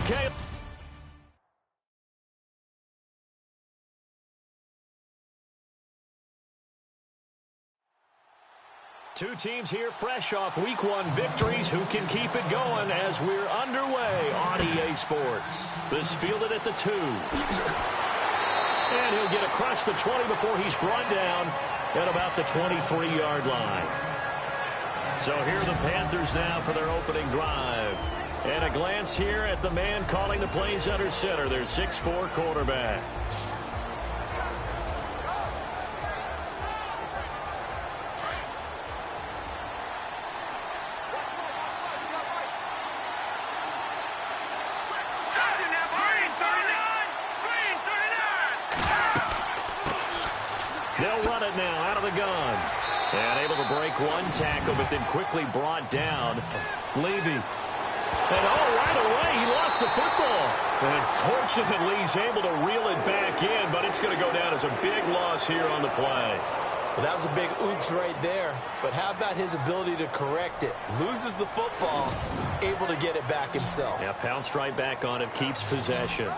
Okay. Two teams here fresh off Week 1 victories who can keep it going as we're underway on EA Sports. This fielded at the 2. And he'll get across the 20 before he's brought down at about the 23-yard line. So here are the Panthers now for their opening drive. And a glance here at the man calling the plays under center, their 6'4" quarterback. They'll run it now out of the gun. And able to break one tackle, but then quickly brought down. Levy. And right away, he lost the football. And fortunately, he's able to reel it back in, but it's going to go down as a big loss here on the play. Well, that was a big oops right there. But how about his ability to correct it? Loses the football, able to get it back himself. Yeah, pounced right back on it, keeps possession.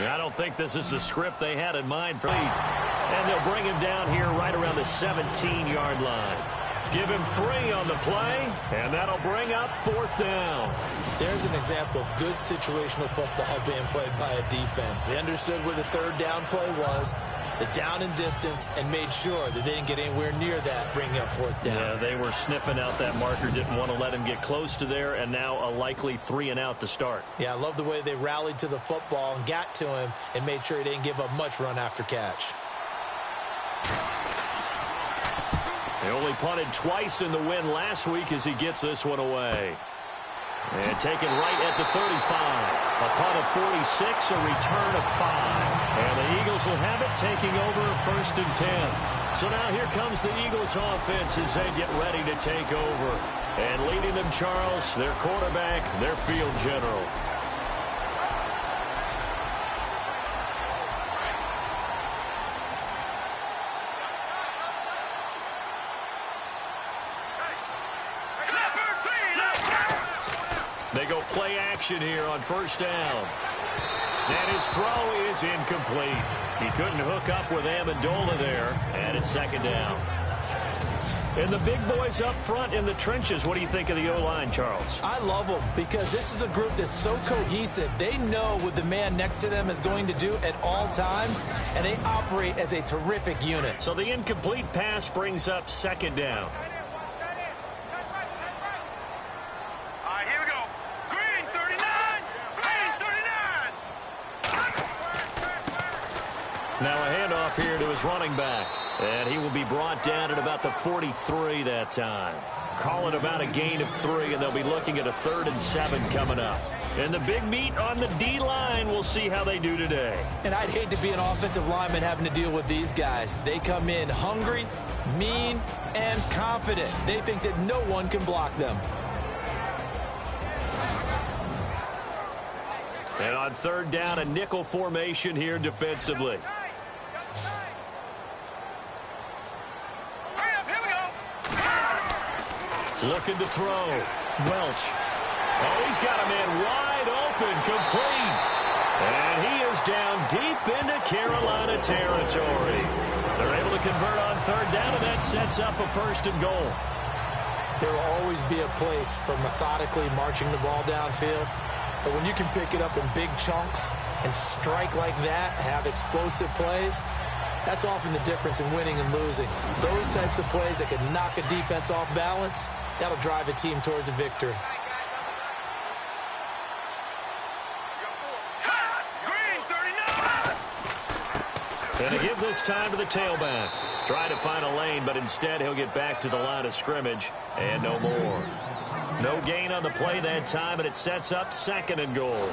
I don't think this is the script they had in mind for lead. And they'll bring him down here right around the 17-yard line. Give him 3 on the play, and that'll bring up 4th down. There's an example of good situational football being played by a defense. They understood where the 3rd down play was, the down and distance, and made sure that they didn't get anywhere near that, bringing up 4th down. Yeah, they were sniffing out that marker, didn't want to let him get close to there, and now a likely 3 and out to start. Yeah, I love the way they rallied to the football and got to him and made sure he didn't give up much run after catch. They only punted twice in the win last week as he gets this one away. And taken right at the 35. A punt of 46, a return of 5. And the Eagles will have it, taking over 1st and 10. So now here comes the Eagles offense as they get ready to take over. And leading them, Charles, their quarterback, their field general. They go play action here on 1st down. And his throw is incomplete. He couldn't hook up with Amendola there. And it's 2nd down. And the big boys up front in the trenches. What do you think of the O-line, Charles? I love them because this is a group that's so cohesive. They know what the man next to them is going to do at all times, and they operate as a terrific unit. So the incomplete pass brings up 2nd down. Now a handoff here to his running back. And he will be brought down at about the 43 that time. Call it about a gain of 3, and they'll be looking at a 3rd and 7 coming up. And the big meat on the D-line, we'll see how they do today. And I'd hate to be an offensive lineman having to deal with these guys. They come in hungry, mean, and confident. They think that no one can block them. And on 3rd down, a nickel formation here defensively. Looking to throw. Welch. Oh, he's got a man wide open, complete. And he is down deep into Carolina territory. They're able to convert on 3rd down, and that sets up a 1st and goal. There will always be a place for methodically marching the ball downfield. But when you can pick it up in big chunks and strike like that, have explosive plays, that's often the difference in winning and losing. Those types of plays that can knock a defense off balance, that'll drive a team towards a victory. And to give this time to the tailback. Try to find a lane, but instead he'll get back to the line of scrimmage and no more. No gain on the play that time, and it sets up 2nd and goal.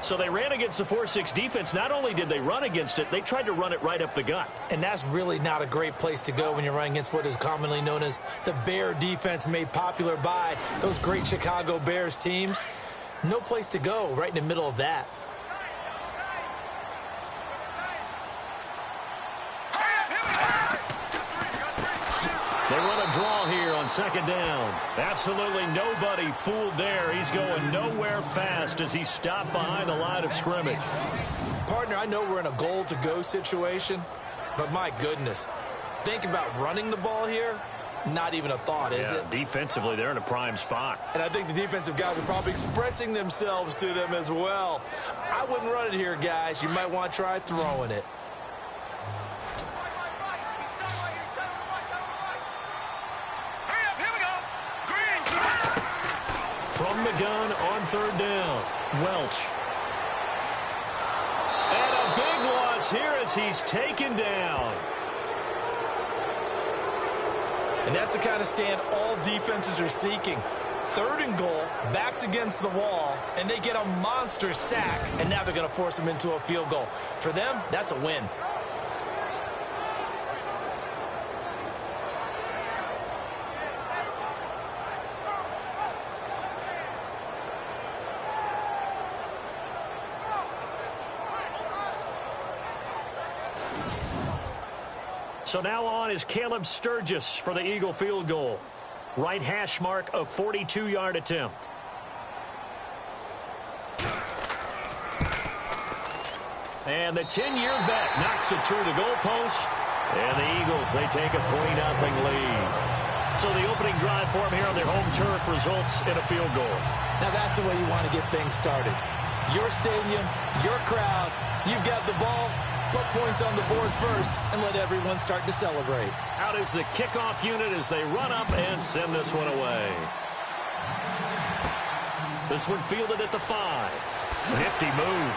So they ran against the 4-6 defense. Not only did they run against it, they tried to run it right up the gut. And that's really not a great place to go when you're running against what is commonly known as the Bear defense, made popular by those great Chicago Bears teams. No place to go right in the middle of that. They run a draw here on second down. Absolutely nobody fooled there. He's going nowhere fast as he stopped behind the line of scrimmage. Partner, I know we're in a goal-to-go situation, but my goodness, think about running the ball here. Not even a thought, is it? Defensively, they're in a prime spot. And I think the defensive guys are probably expressing themselves to them as well. I wouldn't run it here, guys. You might want to try throwing it. From the gun on third down, Welch. And a big loss here as he's taken down. And that's the kind of stand all defenses are seeking. Third and goal, backs against the wall, and they get a monster sack, and now they're going to force them into a field goal. For them, that's a win. So now on is Caleb Sturgis for the Eagle field goal. Right hash mark of 42-yard attempt. And the 10-year vet knocks it through the goalpost. And the Eagles, they take a 3-0 lead. So the opening drive for them here on their home turf results in a field goal. Now that's the way you want to get things started. Your stadium, your crowd, you've got the ball. Put points on the board first and let everyone start to celebrate. Out is the kickoff unit as they run up and send this one away. This one fielded at the 5. Nifty move.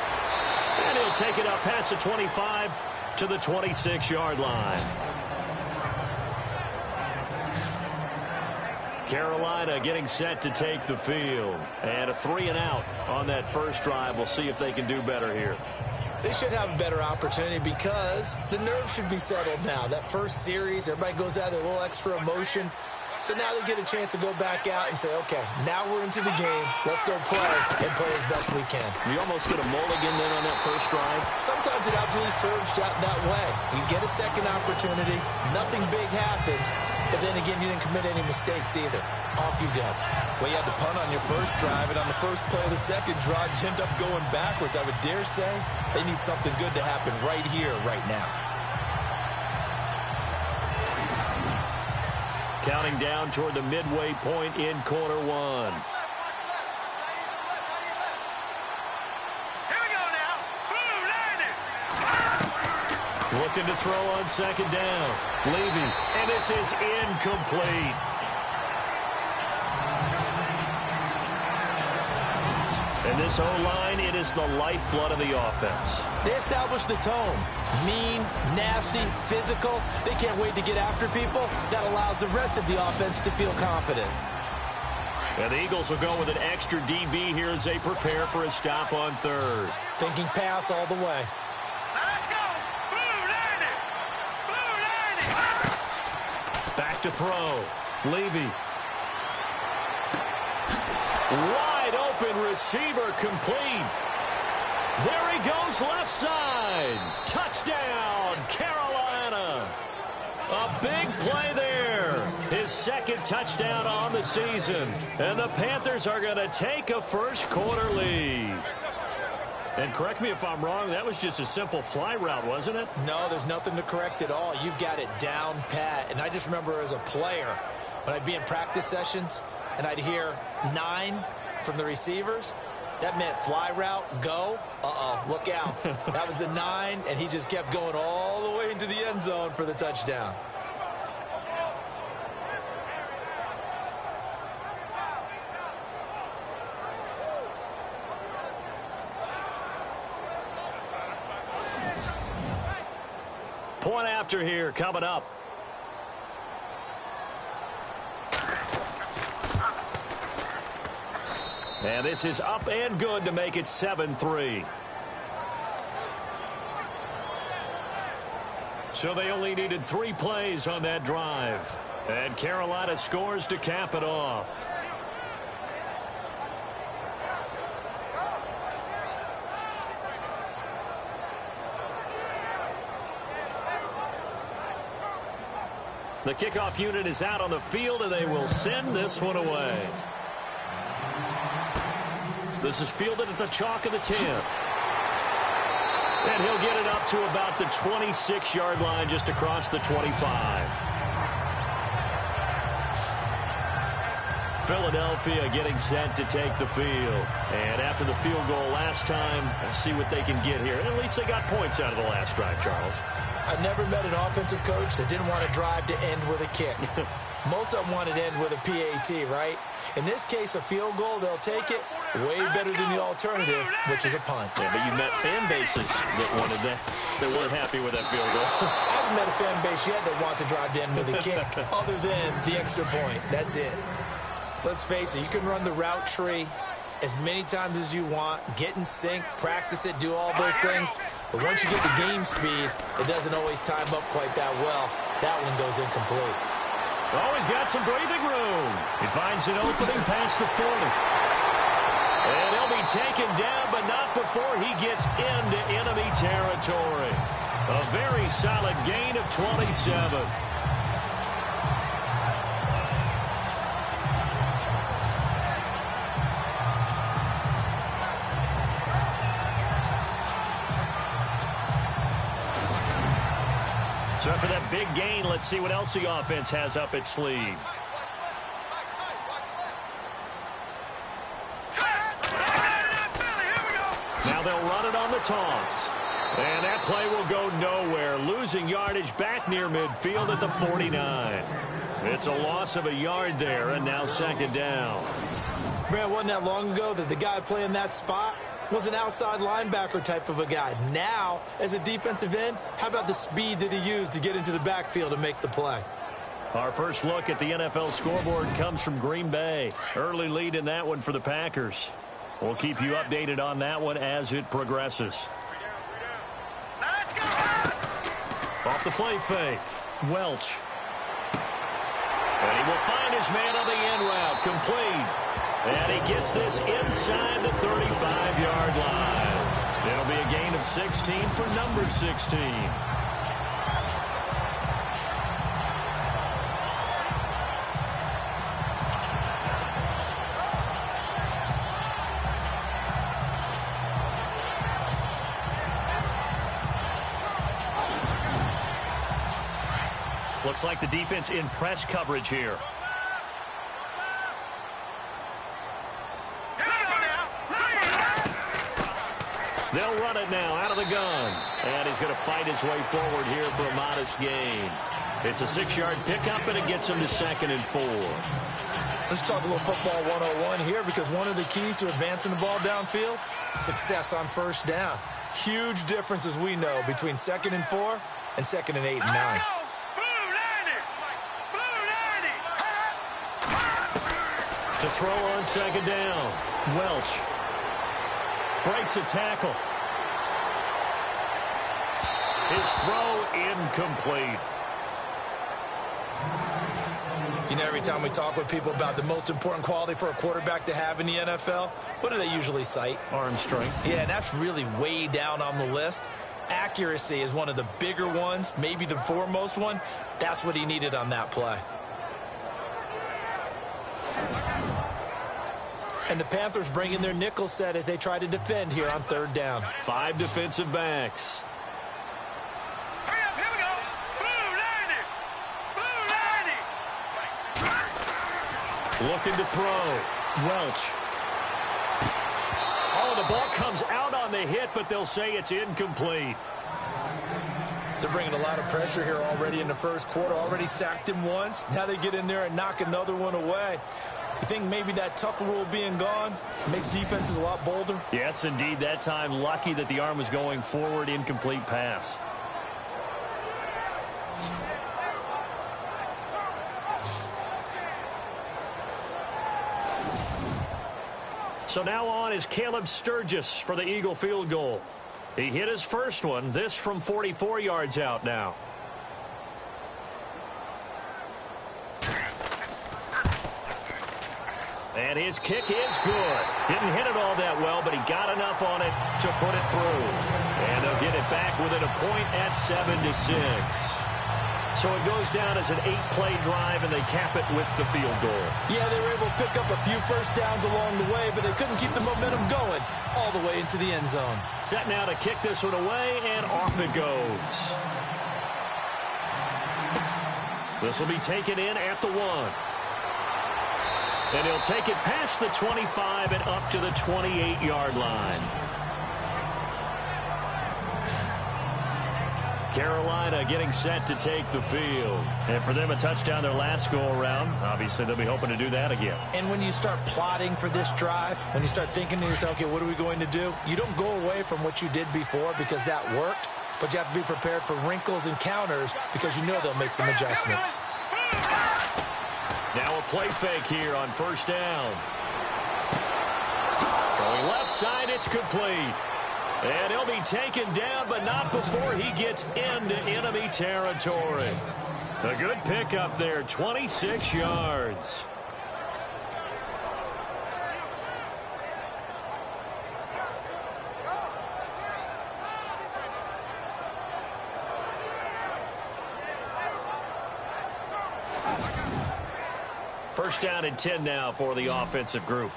And he'll take it up past the 25 to the 26-yard line. Carolina getting set to take the field. And a 3-and-out on that first drive. We'll see if they can do better here. They should have a better opportunity because the nerves should be settled now. That first series, everybody goes out with a little extra emotion. So now they get a chance to go back out and say, okay, now we're into the game. Let's go play and play as best we can. You almost get a mulligan then on that first drive. Sometimes it absolutely serves that way. You get a second opportunity. Nothing big happened. But then again, you didn't commit any mistakes either. Off you go. Well, you had to punt on your first drive, and on the first play of the second drive, you end up going backwards. I would dare say they need something good to happen right here, right now. Counting down toward the midway point in quarter one. Here we go now. Boom, landed. Looking to throw on second down. Levy, and this is incomplete. And this O-line, it is the lifeblood of the offense. They establish the tone. Mean, nasty, physical. They can't wait to get after people. That allows the rest of the offense to feel confident. And the Eagles will go with an extra DB here as they prepare for a stop on third. Thinking pass all the way. Now let's go. Boom, landed. Boom, landed. Back to throw. Levy. Wide open receiver complete. There he goes left side. Touchdown, Carolina. A big play there. His second touchdown on the season. And the Panthers are going to take a first quarter lead. And correct me if I'm wrong, that was just a simple fly route, wasn't it? No, there's nothing to correct at all. You've got it down pat. And I just remember as a player, when I'd be in practice sessions, and I'd hear 9 from the receivers, that meant fly route, go, look out. That was the 9, and he just kept going all the way into the end zone for the touchdown. Point after here coming up. And this is up and good to make it 7-3. So they only needed 3 plays on that drive. And Carolina scores to cap it off. The kickoff unit is out on the field, and they will send this one away. This is fielded at the chalk of the 10. And he'll get it up to about the 26-yard line, just across the 25. Philadelphia getting set to take the field. And after the field goal last time, we'll see what they can get here. At least they got points out of the last drive, Charles. I've never met an offensive coach that didn't want to drive to end with a kick. Most of them wanted to end with a PAT, right? In this case, a field goal, they'll take it. Way better than the alternative, which is a punt. Yeah, but you've met fan bases that wanted that, that weren't happy with that field goal. I haven't met a fan base yet that wants to drive to end with a kick, other than the extra point. That's it. Let's face it, you can run the route tree as many times as you want, get in sync, practice it, do all those things. But once you get the game speed, it doesn't always time up quite that well. That one goes incomplete. Oh, he's got some breathing room. He finds an opening past the 40. And he'll be taken down, but not before he gets into enemy territory. A very solid gain of 27. So after that big gain, let's see what else the offense has up its sleeve. Now they'll run it on the toss. And that play will go nowhere. Losing yardage back near midfield at the 49. It's a loss of a yard there, and now second down. Man, wasn't that long ago that the guy playing that spot was an outside linebacker type of a guy. Now, as a defensive end, how about the speed that he used to get into the backfield and make the play? Our first look at the NFL scoreboard comes from Green Bay. Early lead in that one for the Packers. We'll keep you updated on that one as it progresses. Off the play fake, Welch. And he will find his man on the end route, complete. And he gets this inside the 35-yard line. It'll be a gain of 16 for number 16. Looks like the defense in press coverage here. They'll run it now out of the gun. And he's going to fight his way forward here for a modest gain. It's a 6-yard pickup, and it gets him to 2nd and 4. Let's talk a little football 101 here, because one of the keys to advancing the ball downfield, success on first down. Huge difference, as we know, between 2nd and 4 and 2nd and 8 and 9. To throw on 2nd down, Welch breaks a tackle. His throw incomplete. You know, every time we talk with people about the most important quality for a quarterback to have in the NFL, what do they usually cite? Arm strength. Yeah, and that's really way down on the list. Accuracy is one of the bigger ones, maybe the foremost one. That's what he needed on that play. And the Panthers bring in their nickel set as they try to defend here on 3rd down. 5 defensive backs. Hurry up, here we go. Blue 90. Looking to throw. Welch. Oh, the ball comes out on the hit, but they'll say it's incomplete. They're bringing a lot of pressure here already in the first quarter. Already sacked him once. Now they get in there and knock another one away. You think maybe that Tucker rule being gone makes defenses a lot bolder? Yes, indeed. That time, lucky that the arm was going forward. Incomplete pass. So now on is Caleb Sturgis for the Eagle field goal. He hit his first one, this from 44 yards out now. And his kick is good. Didn't hit it all that well, but he got enough on it to put it through. And they'll get it back within a point at 7-6. So it goes down as an 8-play drive, and they cap it with the field goal. Yeah, they were able to pick up a few first downs along the way, but they couldn't keep the momentum going all the way into the end zone. Set now to kick this one away, and off it goes. This will be taken in at the 1. And he'll take it past the 25 and up to the 28-yard line. Carolina getting set to take the field. And for them, a touchdown their last go-around. Obviously, they'll be hoping to do that again. And when you start plotting for this drive, when you start thinking to yourself, okay, what are we going to do? You don't go away from what you did before because that worked, but you have to be prepared for wrinkles and counters because you know they'll make some adjustments. Now a play fake here on first down. Throwing left side, it's complete. And he'll be taken down, but not before he gets into enemy territory. A good pickup there, 26 yards. First down and 10 now for the offensive group.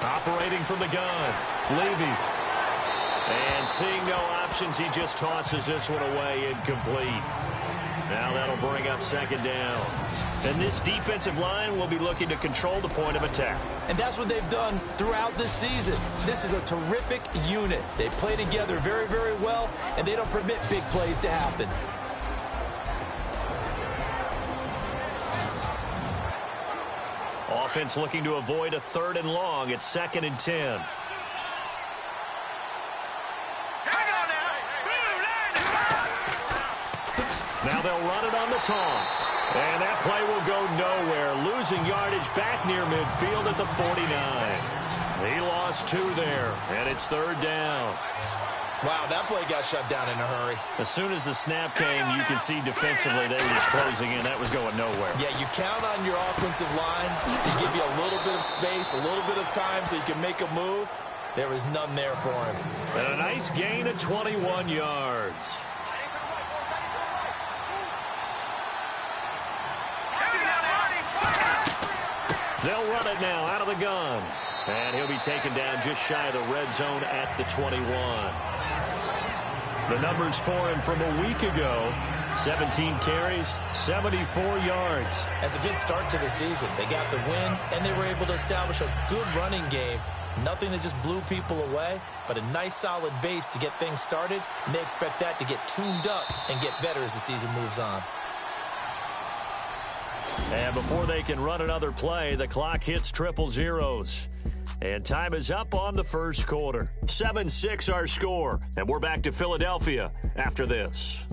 Operating from the gun, Levy. And seeing no options, he just tosses this one away, incomplete. Now that'll bring up second down. And this defensive line will be looking to control the point of attack. And that's what they've done throughout this season. This is a terrific unit. They play together very, very well, and they don't permit big plays to happen. Offense looking to avoid a 3rd and long. It's 2nd and 10. Now they'll run it on the toss. And that play will go nowhere. Losing yardage back near midfield at the 49. He lost 2 there, and it's 3rd down. Wow, that play got shut down in a hurry. As soon as the snap came, you could see defensively they were just closing in. That was going nowhere. Yeah, you count on your offensive line to give you a little bit of space, a little bit of time so you can make a move. There was none there for him. And a nice gain of 21 yards. They'll run it now out of the gun. And he'll be taken down just shy of the red zone at the 21. The numbers for him from a week ago, 17 carries, 74 yards. That's a good start to the season. They got the win, and they were able to establish a good running game. Nothing that just blew people away, but a nice solid base to get things started, and they expect that to get tuned up and get better as the season moves on. And before they can run another play, the clock hits triple zeros. And time is up on the first quarter. 7-6 our score. And we're back to Philadelphia after this.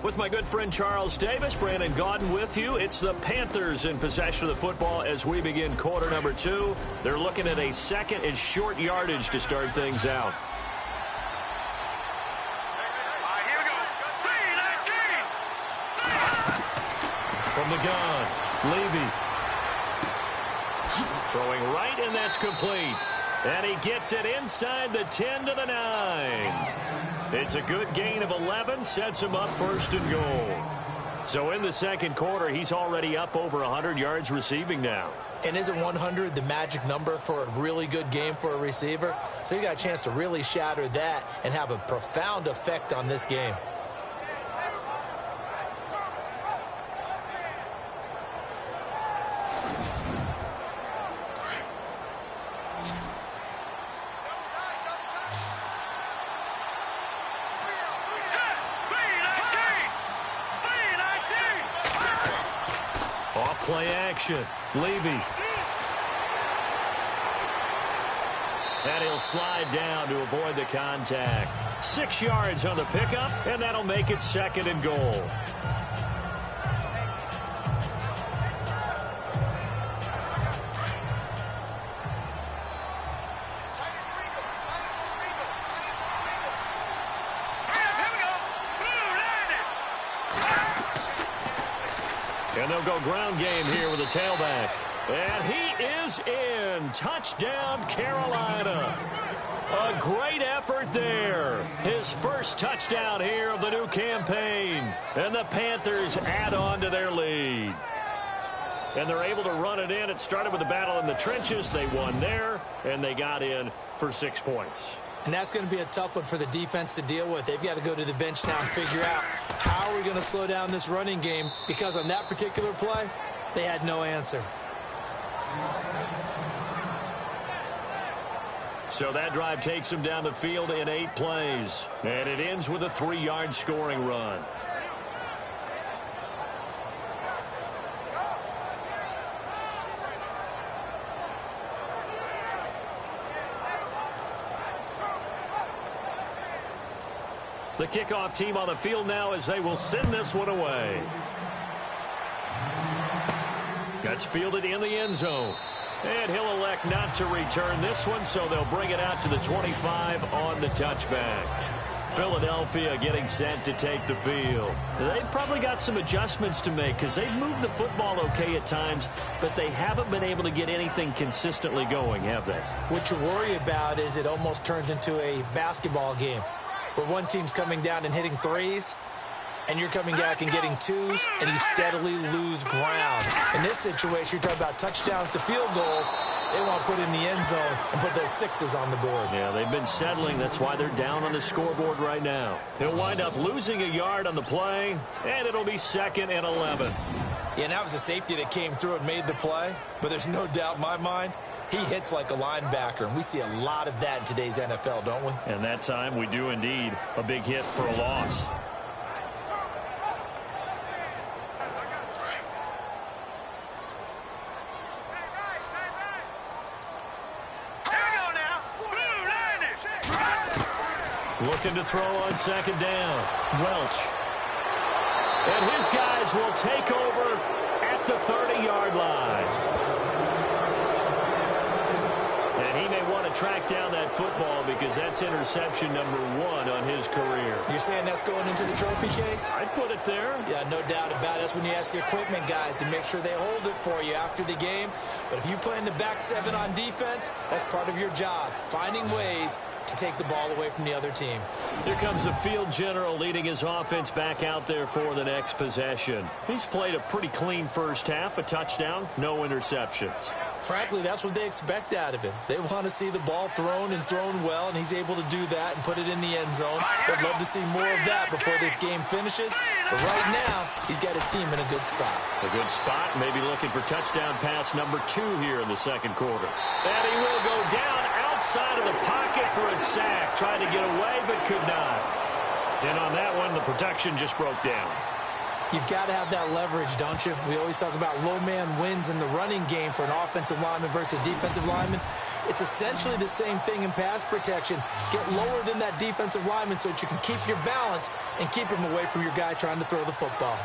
With my good friend Charles Davis, Brandon Gaudin with you. It's the Panthers in possession of the football as we begin quarter number 2. They're looking at a 2nd and short yardage to start things out. From the gun, Levy. Throwing right, and that's complete. And he gets it inside the 10 to the 9. It's a good gain of 11, sets him up 1st and goal. So in the second quarter, he's already up over 100 yards receiving now. And isn't 100 the magic number for a really good game for a receiver? So he got a chance to really shatter that and have a profound effect on this game. Play action. Levy. And he'll slide down to avoid the contact. 6 yards on the pickup, and that'll make it 2nd and goal. And they'll go ground game here with a tailback. And he is in. Touchdown, Carolina. A great effort there. His first touchdown here of the new campaign. And the Panthers add on to their lead. And they're able to run it in. It started with a battle in the trenches. They won there, and they got in for 6 points. And that's going to be a tough one for the defense to deal with. They've got to go to the bench now and figure out how are we going to slow down this running game, because on that particular play, they had no answer. So that drive takes them down the field in 8 plays. And it ends with a 3-yard scoring run. The kickoff team on the field now as they will send this one away. That's fielded in the end zone. And he'll elect not to return this one, so they'll bring it out to the 25 on the touchback. Philadelphia getting set to take the field. They've probably got some adjustments to make because they've moved the football okay at times, but they haven't been able to get anything consistently going, have they? What you worry about is it almost turns into a basketball game where one team's coming down and hitting threes, and you're coming back and getting twos, and you steadily lose ground. In this situation, you're talking about touchdowns to field goals. They want to put in the end zone and put those 6s on the board. Yeah, they've been settling. That's why they're down on the scoreboard right now. He'll wind up losing a yard on the play, and it'll be 2nd and 11. Yeah, and that was a safety that came through and made the play, but there's no doubt in my mind he hits like a linebacker, and we see a lot of that in today's NFL, don't we? And that time we do indeed. A big hit for a loss. Looking to throw on 2nd down. Welch. And his guys will take over at the 30-yard line. And he may want to track down that football because that's interception number 1 on his career. You're saying that's going into the trophy case? I'd put it there. Yeah, no doubt about it. That's when you ask the equipment guys to make sure they hold it for you after the game. But if you play in the back 7 on defense, that's part of your job, finding ways to take the ball away from the other team. Here comes the field general leading his offense back out there for the next possession. He's played a pretty clean first half, a touchdown, no interceptions. Frankly, that's what they expect out of him. They want to see the ball thrown and thrown well, and he's able to do that and put it in the end zone. They'd love to see more of that before this game finishes. But right now, he's got his team in a good spot. A good spot, maybe looking for touchdown pass number 2 here in the 2nd quarter. And he will go down outside of the pocket for a sack. Tried to get away, but could not. And on that one, the protection just broke down. You've got to have that leverage, don't you? We always talk about low man wins in the running game for an offensive lineman versus a defensive lineman. It's essentially the same thing in pass protection. Get lower than that defensive lineman so that you can keep your balance and keep him away from your guy trying to throw the football.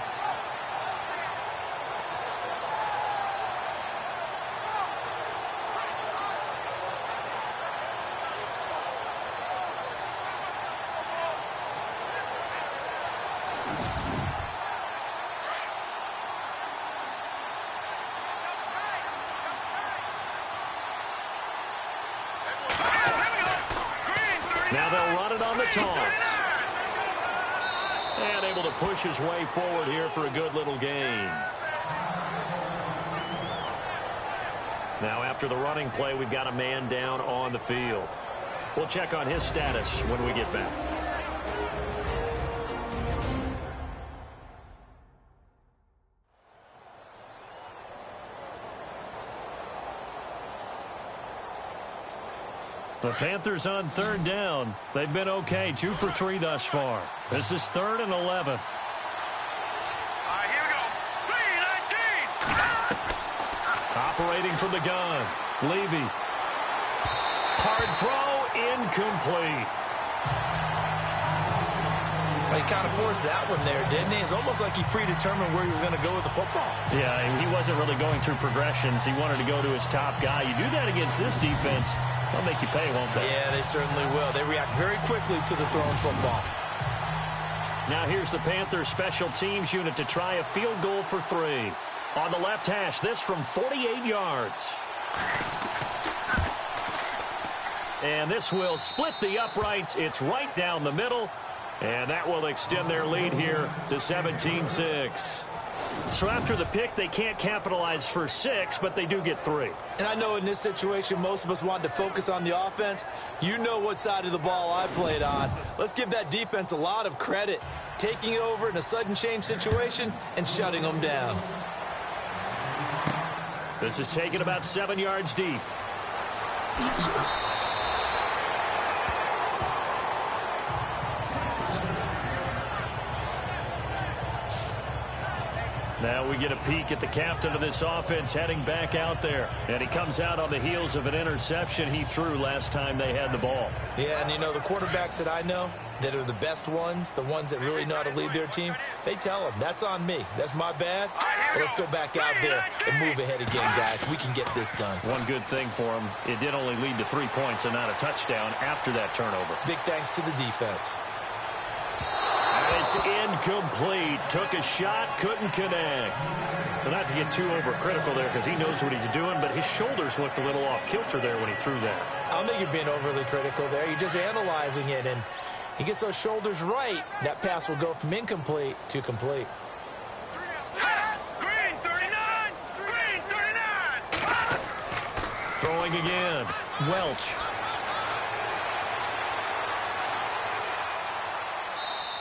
Now they'll run it on the toss. And able to push his way forward here for a good little gain. Now after the running play, we've got a man down on the field. We'll check on his status when we get back. The Panthers on 3rd down. They've been okay, 2 for 3 thus far. This is 3rd and 11. Here we go. 3-19. Operating from the gun. Levy. Hard throw, incomplete. He kind of forced that one there, didn't he? It's almost like he predetermined where he was going to go with the football. Yeah, he wasn't really going through progressions. He wanted to go to his top guy. You do that against this defense, they'll make you pay, won't they? Yeah, they certainly will. They react very quickly to the thrown football. Now here's the Panthers special teams unit to try a field goal for 3. On the left hash, this from 48 yards. And this will split the uprights. It's right down the middle. And that will extend their lead here to 17-6. So after the pick, they can't capitalize for 6, but they do get 3. And I know in this situation, most of us want to focus on the offense. You know what side of the ball I played on. Let's give that defense a lot of credit, taking it over in a sudden change situation and shutting them down. This is taken about 7 yards deep. Now we get a peek at the captain of this offense heading back out there. And he comes out on the heels of an interception he threw last time they had the ball. Yeah, and you know, the quarterbacks that I know that are the best ones, the ones that really know how to lead their team, they tell them, that's on me. That's my bad. But let's go back out there and move ahead again, guys. We can get this done. One good thing for him, it did only lead to 3 points and not a touchdown after that turnover. Big thanks to the defense. It's incomplete. Took a shot, couldn't connect. Well, not to get too overcritical there because he knows what he's doing, but his shoulders looked a little off kilter there when he threw that. I don't think you're being overly critical there. You're just analyzing it, and he gets those shoulders right. That pass will go from incomplete to complete. Green 39! Green 39! Throwing again. Welch.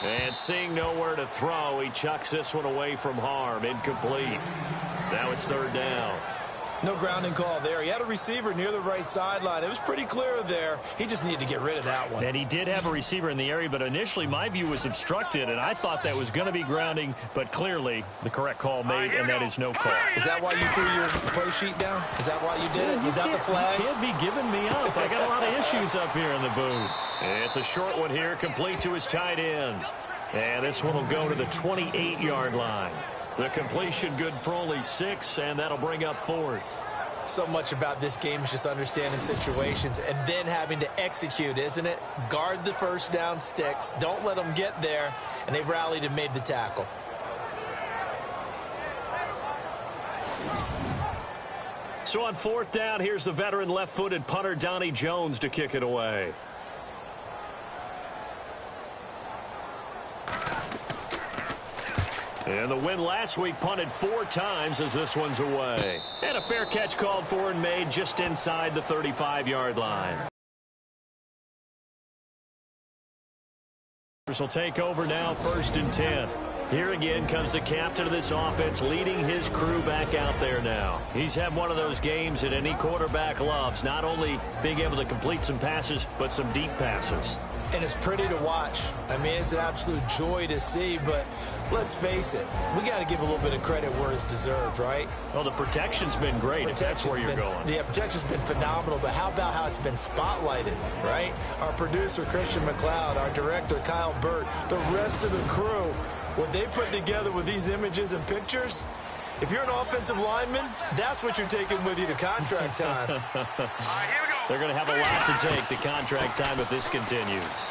And seeing nowhere to throw, he chucks this one away from harm. Incomplete. Now it's 3rd down. No grounding call there. He had a receiver near the right sideline. It was pretty clear there. He just needed to get rid of that one. And he did have a receiver in the area, but initially my view was obstructed, and I thought that was going to be grounding, but clearly the correct call made, and that is no call. Is that why you threw your play sheet down? Is that why you did it? Is that the flag? You can't be giving me up. I got a lot of issues up here in the booth. It's a short one here, complete to his tight end. And this one will go to the 28-yard line. The completion good for only 6, and that'll bring up 4th. So much about this game is just understanding situations and then having to execute, isn't it? Guard the first down sticks. Don't let them get there. And they rallied and made the tackle. So on 4th down, here's the veteran left-footed punter Donnie Jones to kick it away. And the win last week punted 4 times as this one's away. And a fair catch called for and made just inside the 35-yard line. Will take over now, 1st and 10. Here again comes the captain of this offense leading his crew back out there now. He's had one of those games that any quarterback loves, not only being able to complete some passes, but some deep passes. And it's pretty to watch. I mean, it's an absolute joy to see, but let's face it, we got to give a little bit of credit where it's deserved, right? Well, the protection's been great, if that's where you're going. Yeah, protection's been phenomenal, but how about how it's been spotlighted, right? Our producer, Christian McLeod, our director, Kyle Burt, the rest of the crew, what they put together with these images and pictures, if you're an offensive lineman, that's what you're taking with you to contract time. All right, here we go. They're going to have a lot to take to contract time if this continues.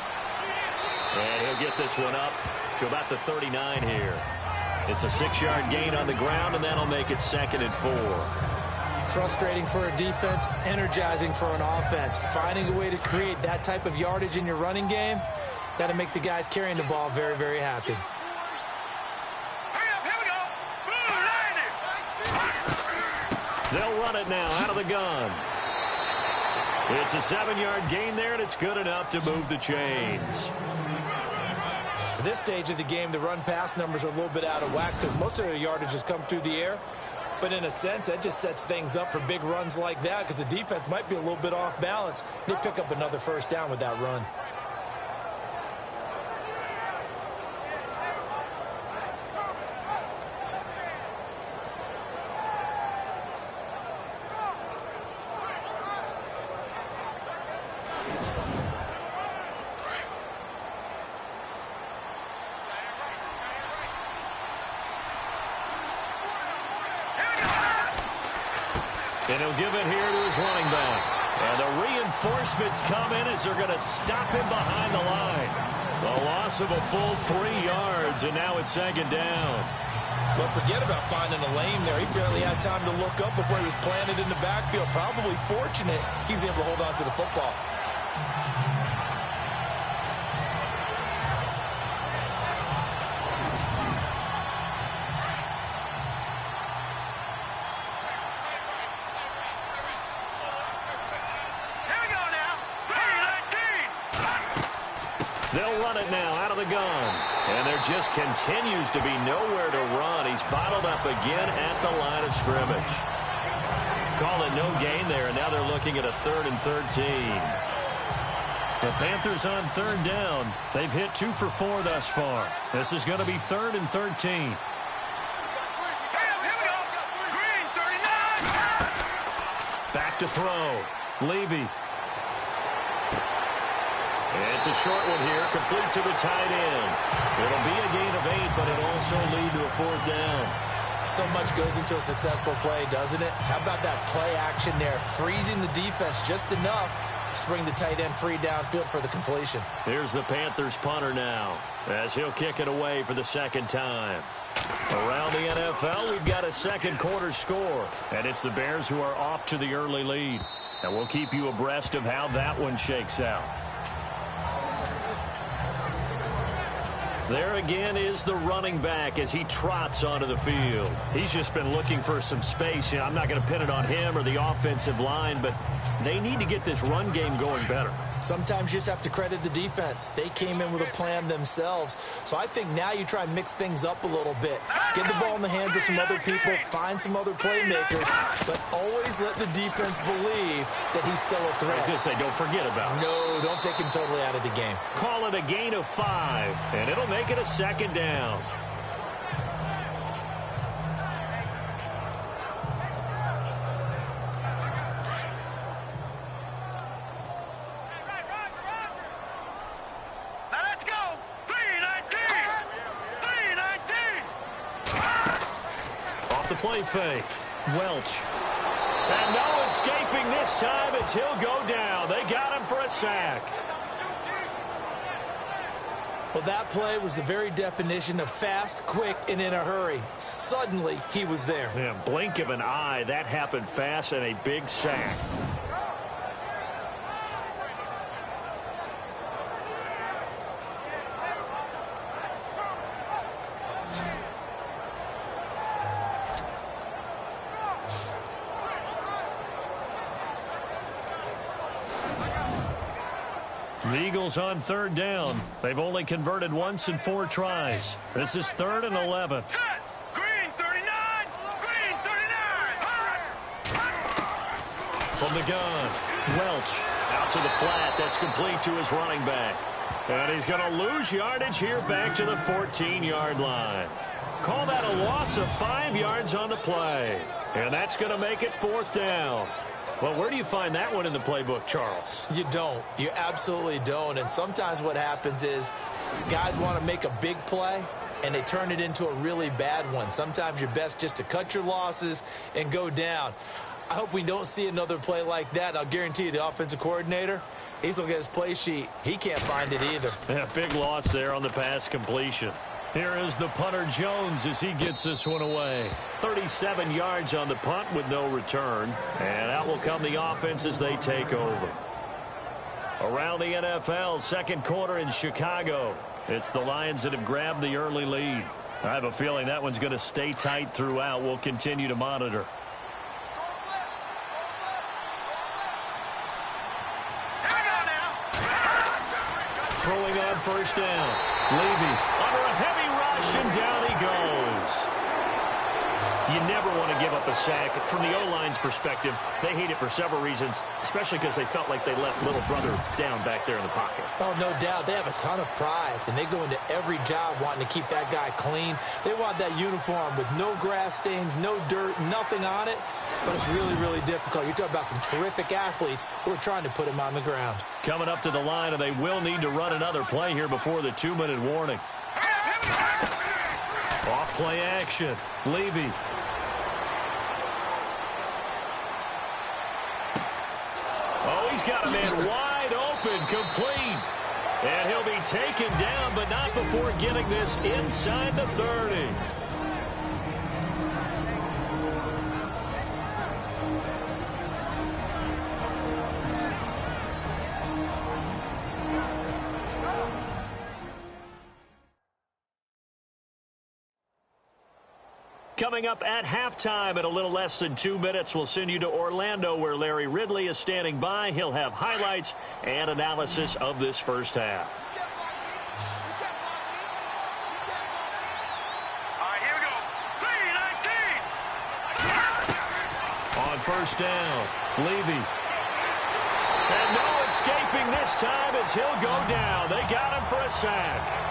And he'll get this one up to about the 39 here. It's a 6-yard gain on the ground, and that'll make it 2nd and 4. Frustrating for a defense, energizing for an offense. Finding a way to create that type of yardage in your running game, that'll make the guys carrying the ball very, very happy. They'll run it now out of the gun. It's a 7-yard gain there, and it's good enough to move the chains. At this stage of the game, the run-pass numbers are a little bit out of whack because most of their yardage has come through the air. But in a sense, that just sets things up for big runs like that because the defense might be a little bit off balance. They pick up another 1st down with that run. And he'll give it here to his running back. And the reinforcements come in as they're going to stop him behind the line. A loss of a full 3 yards, and now it's 2nd down. But forget about finding a lane there. He barely had time to look up before he was planted in the backfield. Probably fortunate he was able to hold on to the football. They'll run it now out of the gun. And there just continues to be nowhere to run. He's bottled up again at the line of scrimmage. Call it no gain there, and now they're looking at a 3rd and 13. The Panthers on 3rd down. They've hit 2 for 4 thus far. This is going to be 3rd and 13. Here we go. Green, 39. Back to throw. Levy. It's a short one here, complete to the tight end. It'll be a gain of 8, but it'll also lead to a 4th down. So much goes into a successful play, doesn't it? How about that play action there? Freezing the defense just enough to bring the tight end free downfield for the completion. Here's the Panthers punter now, as he'll kick it away for the 2nd time. Around the NFL, we've got a 2nd quarter score, and it's the Bears who are off to the early lead. And we'll keep you abreast of how that one shakes out. There again is the running back as he trots onto the field. He's just been looking for some space. I'm not going to pin it on him or the offensive line, but they need to get this run game going better. Sometimes you just have to credit the defense. They came in with a plan themselves. So I think now you try and mix things up a little bit. Get the ball in the hands of some other people, find some other playmakers, but always let the defense believe that he's still a threat. I was going to say, don't forget about it. No, don't take him totally out of the game. Call it a gain of 5, and it'll make it a 2nd down. Play fake. Welch. And no escaping this time as he'll go down. They got him for a sack. Well, that play was the very definition of fast, quick, and in a hurry. Suddenly, he was there. Yeah, blink of an eye. That happened fast and a big sack. The Eagles on 3rd down. They've only converted once in 4 tries. This is 3rd and 11. Set. Green, 39. Green, 39. From the gun, Welch out to the flat. That's complete to his running back. And he's going to lose yardage here back to the 14-yard line. Call that a loss of 5 yards on the play. And that's going to make it 4th down. Well, where do you find that one in the playbook, Charles? You don't. You absolutely don't. And sometimes what happens is guys want to make a big play, and they turn it into a really bad one. Sometimes you're best just to cut your losses and go down. I hope we don't see another play like that. I'll guarantee you the offensive coordinator, he's looking at his play sheet. He can't find it either. Yeah, big loss there on the pass completion. Here is the punter Jones as he gets this one away. 37 yards on the punt with no return. And out will come the offense as they take over. Around the NFL, 2nd quarter in Chicago. It's the Lions that have grabbed the early lead. I have a feeling that one's going to stay tight throughout. We'll continue to monitor. Throwing on 1st down. Levy under a heavy rush, and down he goes. You never want to give up a sack. From the O-line's perspective, they hate it for several reasons, especially because they felt like they left little brother down back there in the pocket. Oh, no doubt. They have a ton of pride, and they go into every job wanting to keep that guy clean. They want that uniform with no grass stains, no dirt, nothing on it. But it's really, really difficult. You're talking about some terrific athletes who are trying to put him on the ground. Coming up to the line, and they will need to run another play here before the 2-minute warning. Off play action. Levy. he's got a man wide open, complete. And he'll be taken down, but not before getting this inside the 30. Coming up at halftime in a little less than 2 minutes, we'll send you to Orlando where Larry Ridley is standing by. He'll have highlights and analysis of this first half. All right, here we go. 3-19. On first down, Levy. And no escaping this time as he'll go down. They got him for a sack.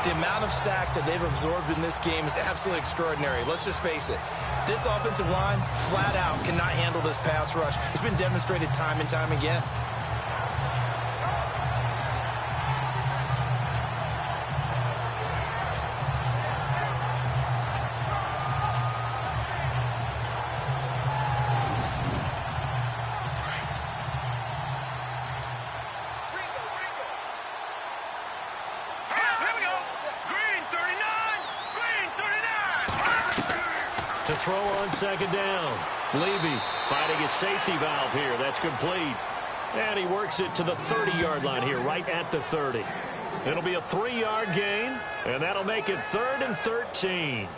The amount of sacks that they've absorbed in this game is absolutely extraordinary. Let's just face it. This offensive line, flat out, cannot handle this pass rush. It's been demonstrated time and time again. To throw on second down. Levy fighting his safety valve here. That's complete. And he works it to the 30-yard line here, right at the 30. It'll be a 3-yard gain, and that'll make it 3rd and 13.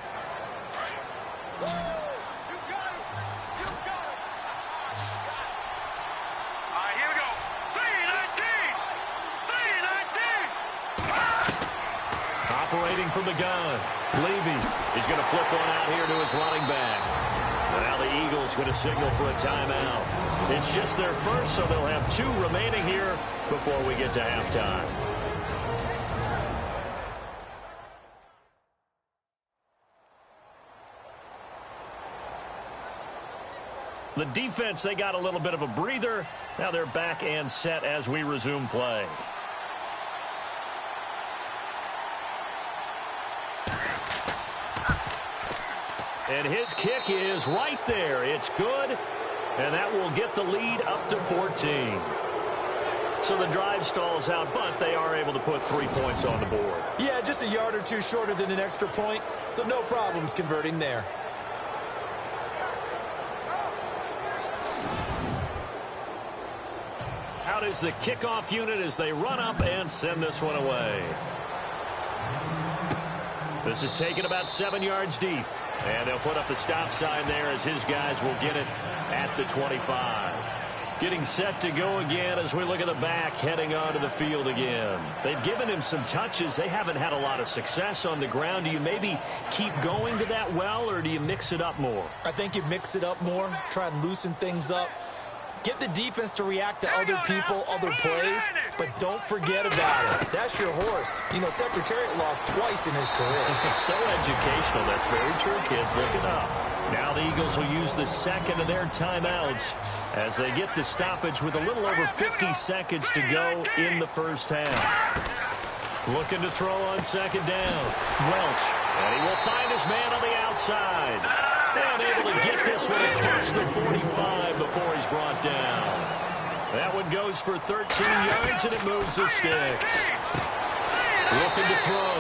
Operating from the gun. Levy is going to flip one out here to his running back. Now the Eagles going to signal for a timeout. It's just their first, so they'll have 2 remaining here before we get to halftime. The defense, they got a little bit of a breather. Now they're back and set as we resume play. And his kick is right there. It's good, and that will get the lead up to 14. So the drive stalls out, but they are able to put 3 points on the board. Yeah, just a yard or 2 shorter than an extra point, so no problems converting there. Out is the kickoff unit as they run up and send this one away. This is taken about 7 yards deep. And they'll put up the stop sign there as his guys will get it at the 25. Getting set to go again as we look at the back, heading onto the field again. They've given him some touches. They haven't had a lot of success on the ground. Do you maybe keep going to that well, or do you mix it up more? I think you mix it up more, try and loosen things up. Get the defense to react to other people, other plays, but don't forget about it. That's your horse. You know, Secretariat lost twice in his career. So educational. That's very true, kids. Look it up. Now the Eagles will use the second of their timeouts as they get the stoppage with a little over 50 seconds to go in the first half. Looking to throw on second down. Welch. And he will find his man on the outside. And able to get this one across the 45 before he's brought down. That one goes for 13 yards, and it moves the sticks. Looking to throw.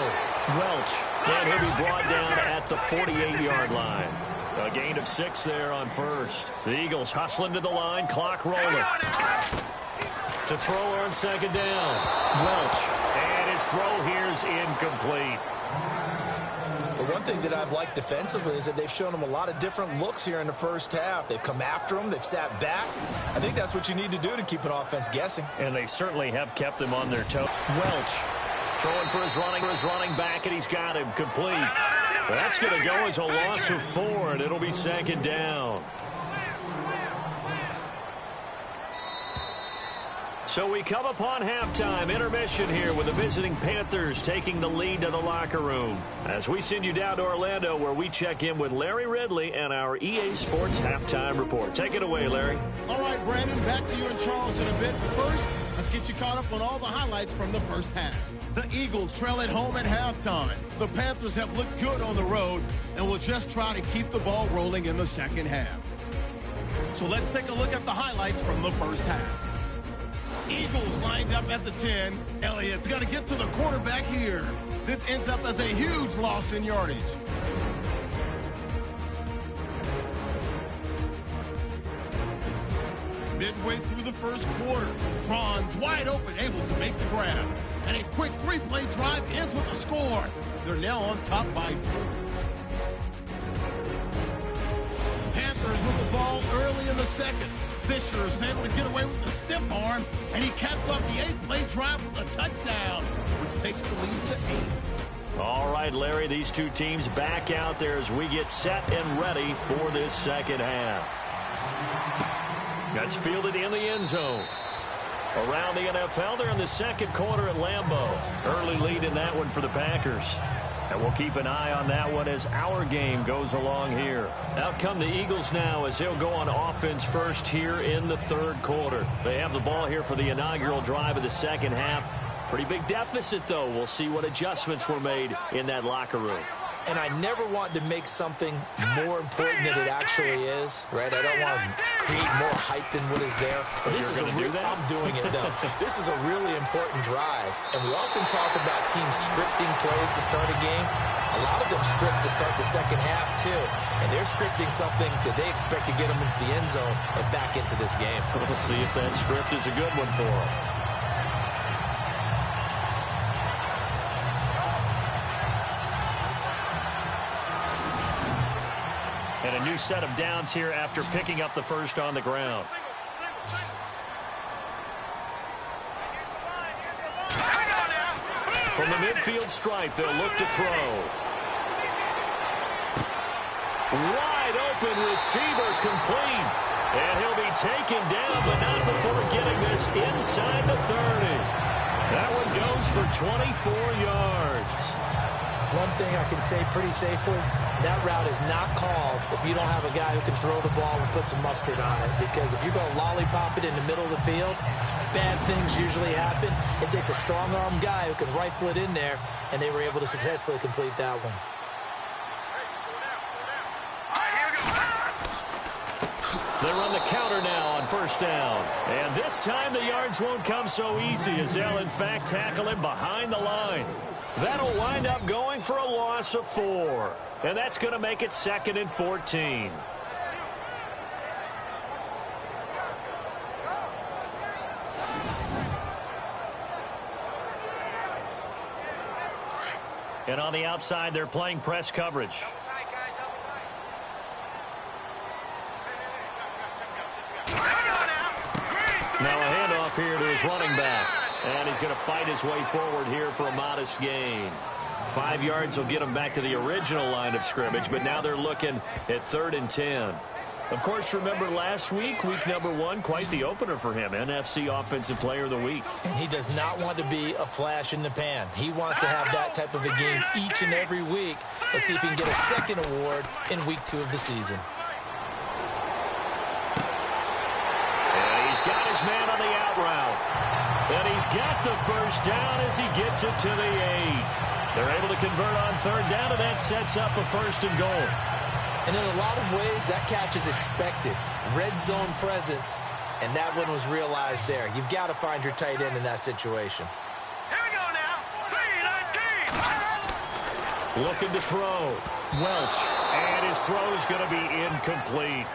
Welch. And he'll be brought down at the 48-yard line. A gain of 6 there on first. The Eagles hustling to the line, clock rolling. To throw on second down. Welch. And his throw here is incomplete. The one thing that I've liked defensively is that they've shown them a lot of different looks here in the first half. They've come after them. They've sat back. I think that's what you need to do to keep an offense guessing. And they certainly have kept them on their toes. Welch throwing for his running back, and he's got him complete. That's going to go as a loss of 4, and it'll be second down. So we come upon halftime, intermission here with the visiting Panthers taking the lead to the locker room. As we send you down to Orlando where we check in with Larry Ridley and our EA Sports Halftime Report. Take it away, Larry. All right, Brandon, back to you and Charles in a bit. But first, let's get you caught up on all the highlights from the first half. The Eagles trail at home at halftime. The Panthers have looked good on the road and will just try to keep the ball rolling in the second half. So let's take a look at the highlights from the first half. Eagles lined up at the 10. Elliott's got to get to the quarterback here. This ends up as a huge loss in yardage. Midway through the first quarter, Tron's wide open, able to make the grab. And a quick three-play drive ends with a score. They're now on top by 4. Panthers with the ball early in the second. Fisher is able to get away with the stiff arm, and he caps off the 8-play drive with a touchdown, which takes the lead to 8. All right, Larry, these two teams back out there as we get set and ready for this second half. That's fielded in the end zone. Around the NFL, they're in the second quarter at Lambeau. Early lead in that one for the Packers. And we'll keep an eye on that one as our game goes along here. Out come the Eagles now as they'll go on offense first here in the third quarter. They have the ball here for the inaugural drive of the second half. Pretty big deficit, though. We'll see what adjustments were made in that locker room. And I never want to make something more important than it actually is, right? I don't want to create more hype than what is there. But this is I'm doing it, though. This is a really important drive. And we often talk about teams scripting plays to start a game. A lot of them script to start the second half, too. And they're scripting something that they expect to get them into the end zone and back into this game. We'll see if that script is a good one for them. And a new set of downs here after picking up the first on the ground. From the midfield stripe, they'll look to throw. Wide open receiver complete. And he'll be taken down, but not before getting this inside the 30. That one goes for 24 yards. One thing I can say pretty safely, that route is not called if you don't have a guy who can throw the ball and put some mustard on it. Because if you're going to lollipop it in the middle of the field, bad things usually happen. It takes a strong-arm guy who can rifle it in there, and they were able to successfully complete that one. They run the counter now on first down. And this time the yards won't come so easy as they'll, in fact, tackle him behind the line. That'll wind up going for a loss of 4. And that's going to make it 2nd and 14. And on the outside, they're playing press coverage. Now a handoff here to his running back. And he's going to fight his way forward here for a modest gain. 5 yards will get him back to the original line of scrimmage, but now they're looking at 3rd and 10. Of course, remember last week, week number 1, quite the opener for him. NFC Offensive Player of the Week. And he does not want to be a flash in the pan. He wants to have that type of a game each and every week. Let's see if he can get a second award in week 2 of the season. And he's got his man on the out route. And he's got the first down as he gets it to the 8. They're able to convert on 3rd down, and that sets up a 1st and goal. And in a lot of ways, that catch is expected. Red zone presence, and that one was realized there. You've got to find your tight end in that situation. Here we go now. 3-19. Looking to throw. Welch. And his throw is going to be incomplete.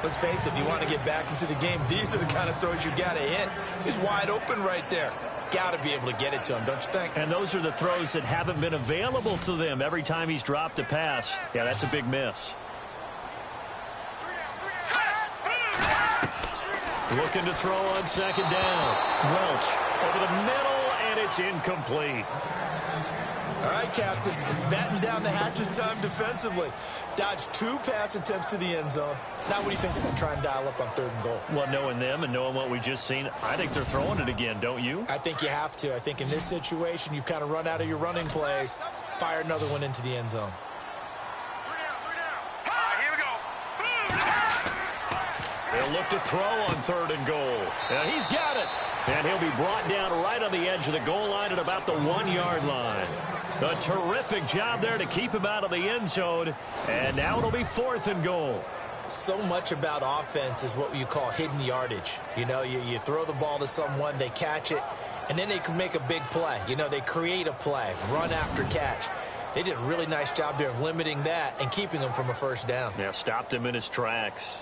Let's face it, if you want to get back into the game, these are the kind of throws you got to hit. He's wide open right there. Got to be able to get it to him, don't you think? And those are the throws that haven't been available to them every time he's dropped a pass. Yeah, that's a big miss. Looking to throw on 2nd down. Welch over the middle, and it's incomplete. All right, Captain. It's batten down the hatches time defensively. Dodged 2 pass attempts to the end zone. Now what do you think they're going to try and dial up on 3rd and goal? Well, knowing them and knowing what we just seen, I think they're throwing it again, don't you? I think you have to. I think in this situation, you've kind of run out of your running plays. Fire another one into the end zone. Here we go. They'll look to throw on 3rd and goal. And he's got it. And he'll be brought down right on the edge of the goal line at about the 1-yard line. A terrific job there to keep him out of the end zone. And now it'll be 4th and goal. So much about offense is what you call hidden yardage. You know, you throw the ball to someone, they catch it, and then they can make a big play. You know, they create a play, run after catch. They did a really nice job there of limiting that and keeping him from a first down. Yeah, stopped him in his tracks.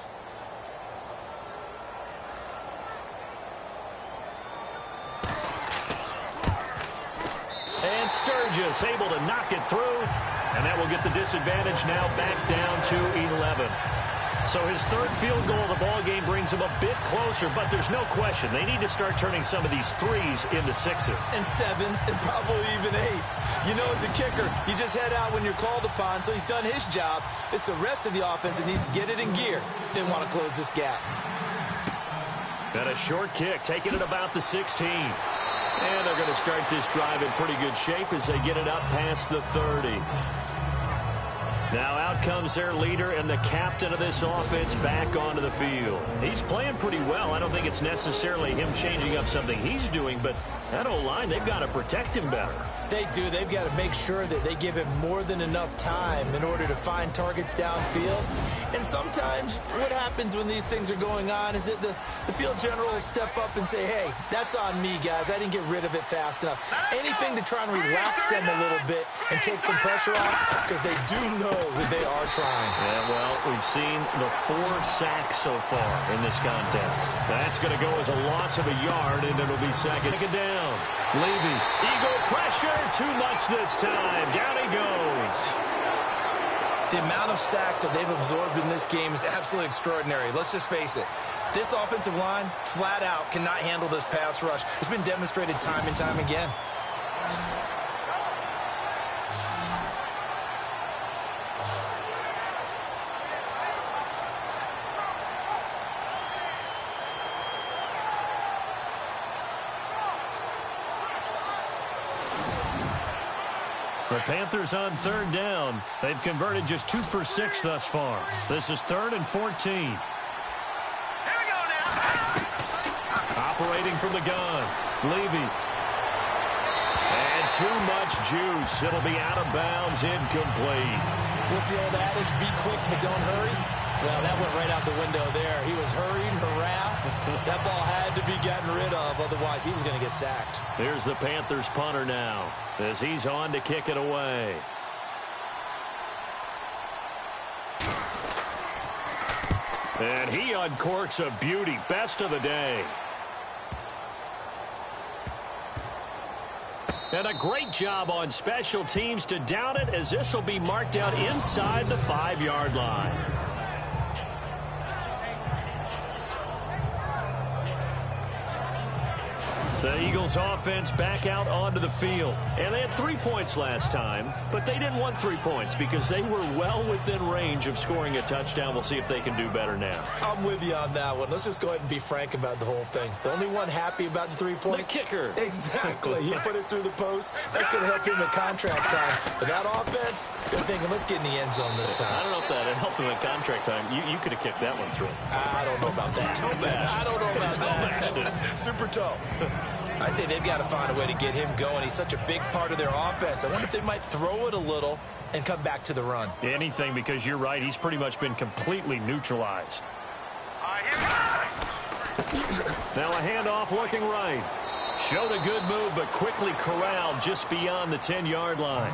And Sturgis able to knock it through, and that will get the disadvantage now back down to 11. So his third field goal of the ball game brings him a bit closer, but there's no question they need to start turning some of these threes into sixes. And sevens and probably even eights. You know, as a kicker, you just head out when you're called upon, so he's done his job. It's the rest of the offense that needs to get it in gear. They want to close this gap. And a short kick, taking it about the 16. And they're going to start this drive in pretty good shape as they get it up past the 30. Now out comes their leader and the captain of this offense back onto the field. He's playing pretty well. I don't think it's necessarily him changing up something he's doing, but that O-line, they've got to protect him better. They do. They've got to make sure that they give him more than enough time in order to find targets downfield. And sometimes what happens when these things are going on is that the field general will step up and say, hey, that's on me, guys. I didn't get rid of it fast enough. Anything to try and relax them a little bit and take some pressure off, because they do know that they are trying. Yeah, well, we've seen the 4 sacks so far in this contest. That's going to go as a loss of a yard, and it'll be second down. Levy, Eagle pressure, too much this time. Down he goes. The amount of sacks that they've absorbed in this game is absolutely extraordinary. Let's just face it. This offensive line, flat out, cannot handle this pass rush. It's been demonstrated time and time again. The Panthers on third down. They've converted just 2 for 6 thus far. This is 3rd and 14. Here we go now. Operating from the gun. Levy. And too much juice. It'll be out of bounds, incomplete. What's the old adage? Be quick, but don't hurry. Well, that went right out the window there. He was hurried, harassed. That ball had to be gotten rid of, otherwise he was going to get sacked. Here's the Panthers punter now as he's on to kick it away. And he uncorks a beauty. Best of the day. And a great job on special teams to down it, as this will be marked out inside the 5-yard line. The Eagles offense back out onto the field. And they had 3 points last time, but they didn't want 3 points because they were well within range of scoring a touchdown. We'll see if they can do better now. I'm with you on that one. Let's just go ahead and be frank about the whole thing. The only one happy about the 3-point? The kicker. Exactly. He put it through the post. That's going to help him at contract time. But that offense, they're thinking, let's get in the end zone this time. I don't know if that helped him at contract time. You could have kicked that one through. I don't know about that. Toe bash. I don't know about that. Super toe. I'd say they've got to find a way to get him going. He's such a big part of their offense. I wonder if they might throw it a little and come back to the run. Anything, because you're right. He's pretty much been completely neutralized. Now a handoff looking right. Showed a good move, but quickly corralled just beyond the 10-yard line.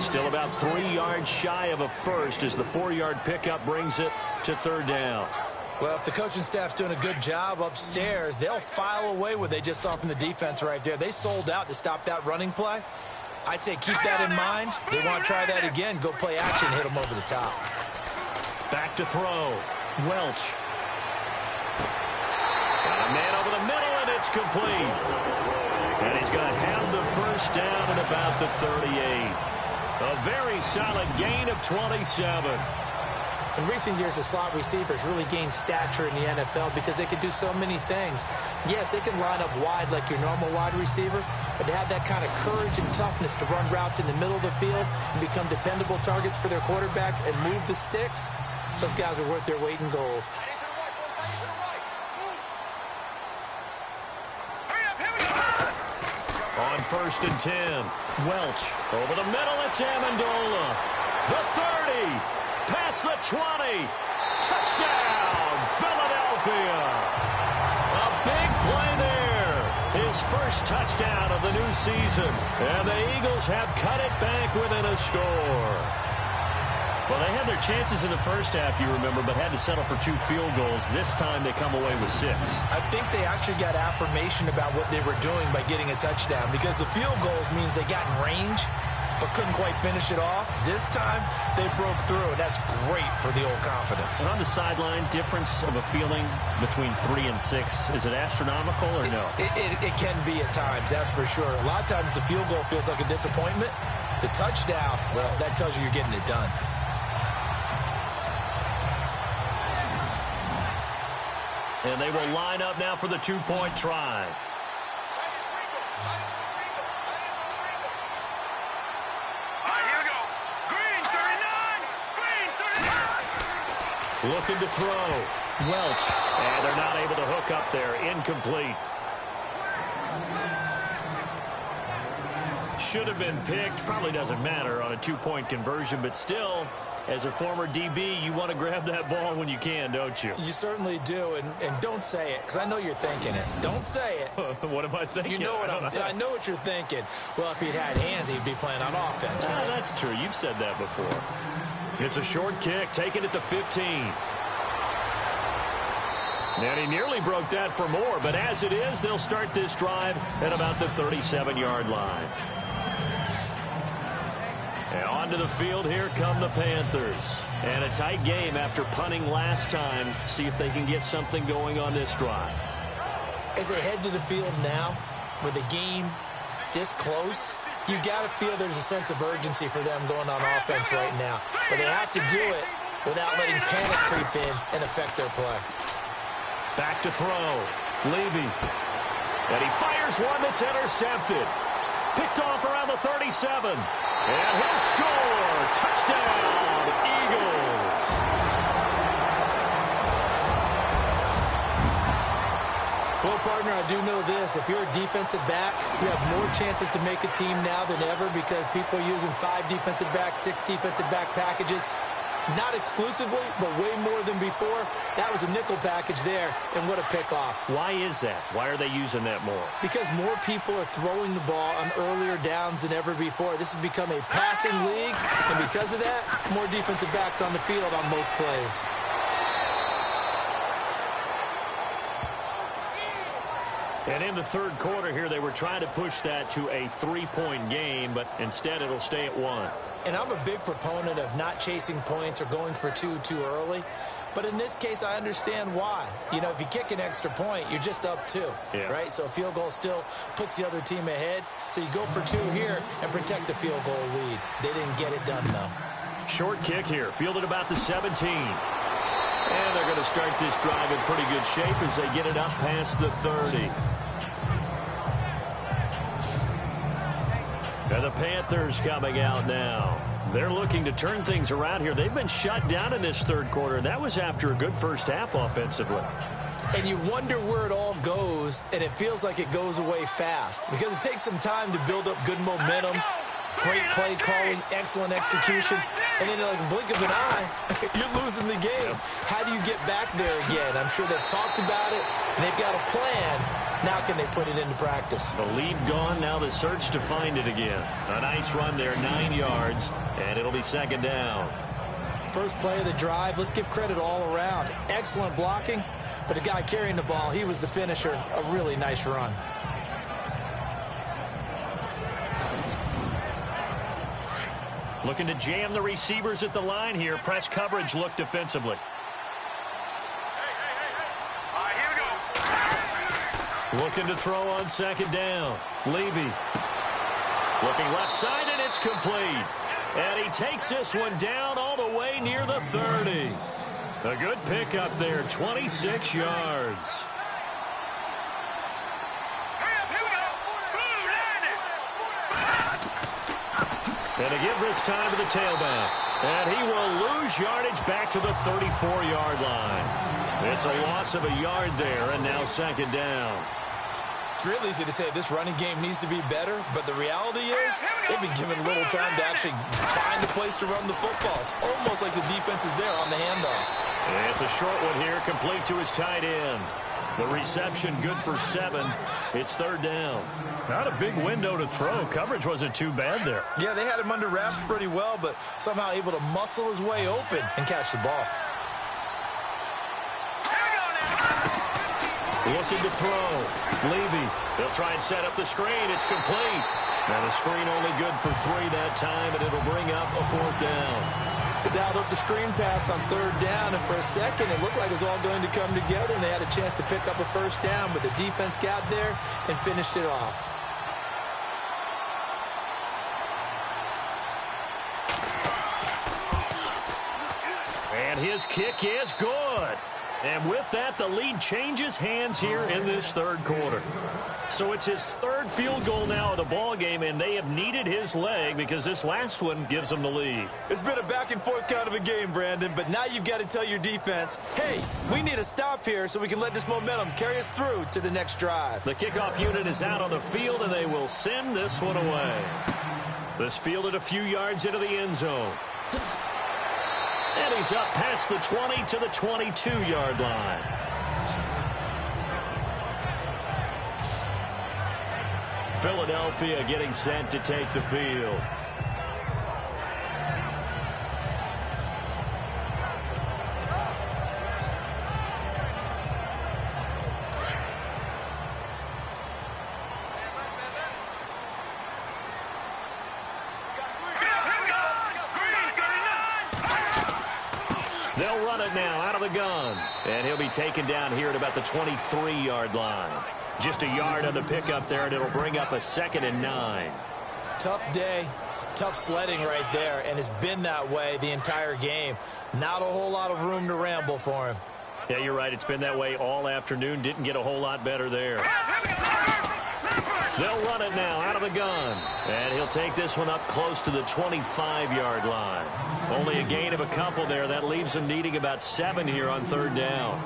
Still about 3 yards shy of a first as the 4-yard pickup brings it to 3rd down. Well, if the coaching staff's doing a good job upstairs, they'll file away what they just saw from the defense right there. They sold out to stop that running play. I'd say keep that in mind. They want to try that again. Go play action, hit them over the top. Back to throw. Welch. Got a man over the middle, and it's complete. And he's going to have the first down at about the 38. A very solid gain of 27. In recent years, the slot receivers really gained stature in the NFL because they can do so many things. Yes, they can line up wide like your normal wide receiver, but to have that kind of courage and toughness to run routes in the middle of the field and become dependable targets for their quarterbacks and move the sticks, those guys are worth their weight in gold. On 1st and 10, Welch over the middle. It's Amendola. The 30. Past the 20, Touchdown, Philadelphia. A big play there. His first touchdown of the new season. And the Eagles have cut it back within a score. Well, they had their chances in the first half, you remember, but had to settle for 2 field goals. This time they come away with 6. I think they actually got affirmation about what they were doing by getting a touchdown, because the field goals means they got in range but couldn't quite finish it off. This time they broke through, and that's great for the old confidence. And on the sideline, difference of a feeling between 3 and 6, is it astronomical or no? It can be at times, that's for sure. A lot of times the field goal feels like a disappointment. The touchdown, well, that tells you you're getting it done. And they will line up now for the 2-point try. Here we go. Green 39. Green 39. Looking to throw. Welch. And they're not able to hook up there. Incomplete. Should have been picked. Probably doesn't matter on a 2-point conversion, but still, as a former DB, you want to grab that ball when you can, don't you? You certainly do, and don't say it, because I know you're thinking it. Don't say it. What am I thinking? You know what I know what you're thinking. Well, if he'd had hands, he'd be playing on offense, right? That's true. You've said that before. It's a short kick, taken at the 15. And he nearly broke that for more, but as it is, they'll start this drive at about the 37-yard line. And onto the field, here come the Panthers. And a tight game after punting last time. See if they can get something going on this drive. As they head to the field now, with the game this close, you got to feel there's a sense of urgency for them going on offense right now. But they have to do it without letting panic creep in and affect their play. Back to throw. Levy. And he fires one that's intercepted. Picked off around the 37. And he'll score. Touchdown, Eagles. Well, partner, I do know this. If you're a defensive back, you have more chances to make a team now than ever because people are using 5 defensive backs, 6 defensive back packages. Not exclusively, but way more than before. That was a nickel package there, and what a pickoff. Why is that? Why are they using that more? Because more people are throwing the ball on earlier downs than ever before. This has become a passing league, and because of that, more defensive backs on the field on most plays. And in the third quarter here, they were trying to push that to a 3-point game, but instead it'll stay at 1. And I'm a big proponent of not chasing points or going for 2 too early. But in this case, I understand why. You know, if you kick an extra point, you're just up 2, right? So a field goal still puts the other team ahead. So you go for 2 here and protect the field goal lead. They didn't get it done, though. Short kick here, fielded about the 17. And they're going to start this drive in pretty good shape as they get it up past the 30. And the Panthers coming out now. They're looking to turn things around here. They've been shut down in this third quarter. That was after a good first half offensively. And you wonder where it all goes, and it feels like it goes away fast because it takes some time to build up good momentum, great play calling, excellent execution, and then like a blink of an eye, you're losing the game. How do you get back there again? I'm sure they've talked about it, and they've got a plan. Now can they put it into practice? The lead gone, now the search to find it again. A nice run there, 9 yards, and it'll be second down. First play of the drive, let's give credit all around. Excellent blocking, but the guy carrying the ball, he was the finisher. A really nice run. Looking to jam the receivers at the line here. Press coverage look defensively. Looking to throw on second down. Levy. Looking left side, and it's complete. And he takes this one down all the way near the 30. A good pickup there, 26 yards. And to give this time to the tailback. And he will lose yardage back to the 34-yard line. It's a loss of a yard there, and now second down. It's real easy to say this running game needs to be better, but the reality is they've been given little time to actually find a place to run the football. It's almost like the defense is there on the handoff. It's a short one here, complete to his tight end. The reception good for 7. It's third down. Not a big window to throw. Coverage wasn't too bad there. Yeah, they had him under wraps pretty well, but somehow able to muscle his way open and catch the ball. Looking to throw. Levy. They'll try and set up the screen. It's complete. Now the screen only good for 3 that time, and it'll bring up a 4th down. They dialed up the screen pass on 3rd down, and for a second it looked like it was all going to come together, and they had a chance to pick up a 1st down, but the defense got there and finished it off. And his kick is good. And with that, the lead changes hands here in this 3rd quarter. So it's his 3rd field goal now of the ball game, and they have needed his leg because this last one gives them the lead. It's been a back-and-forth kind of a game, Brandon, but now you've got to tell your defense, hey, we need a stop here so we can let this momentum carry us through to the next drive. The kickoff unit is out on the field, and they will send this one away. This fielded a few yards into the end zone. And he's up past the 20 to the 22-yard line. Philadelphia getting set to take the field. They'll run it now out of the gun. And he'll be taken down here at about the 23-yard line. Just a yard on the pickup there, and it'll bring up a 2nd and 9. Tough day, tough sledding right there, and it's been that way the entire game. Not a whole lot of room to ramble for him. Yeah, you're right. It's been that way all afternoon. Didn't get a whole lot better there. They'll run it now out of the gun. And he'll take this one up close to the 25-yard line. Only a gain of a couple there. That leaves him needing about 7 here on 3rd down.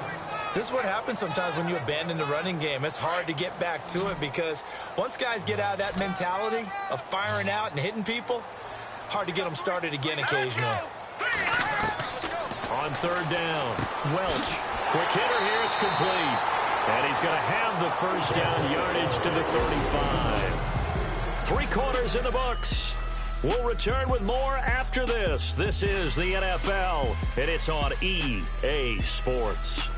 This is what happens sometimes when you abandon the running game. It's hard to get back to it because once guys get out of that mentality of firing out and hitting people, hard to get them started again occasionally. On 3rd down, Welch. Quick hitter here. It's complete. And he's going to have the 1st down yardage to the 35. 3 quarters in the books. We'll return with more after this. This is the NFL, and it's on EA Sports.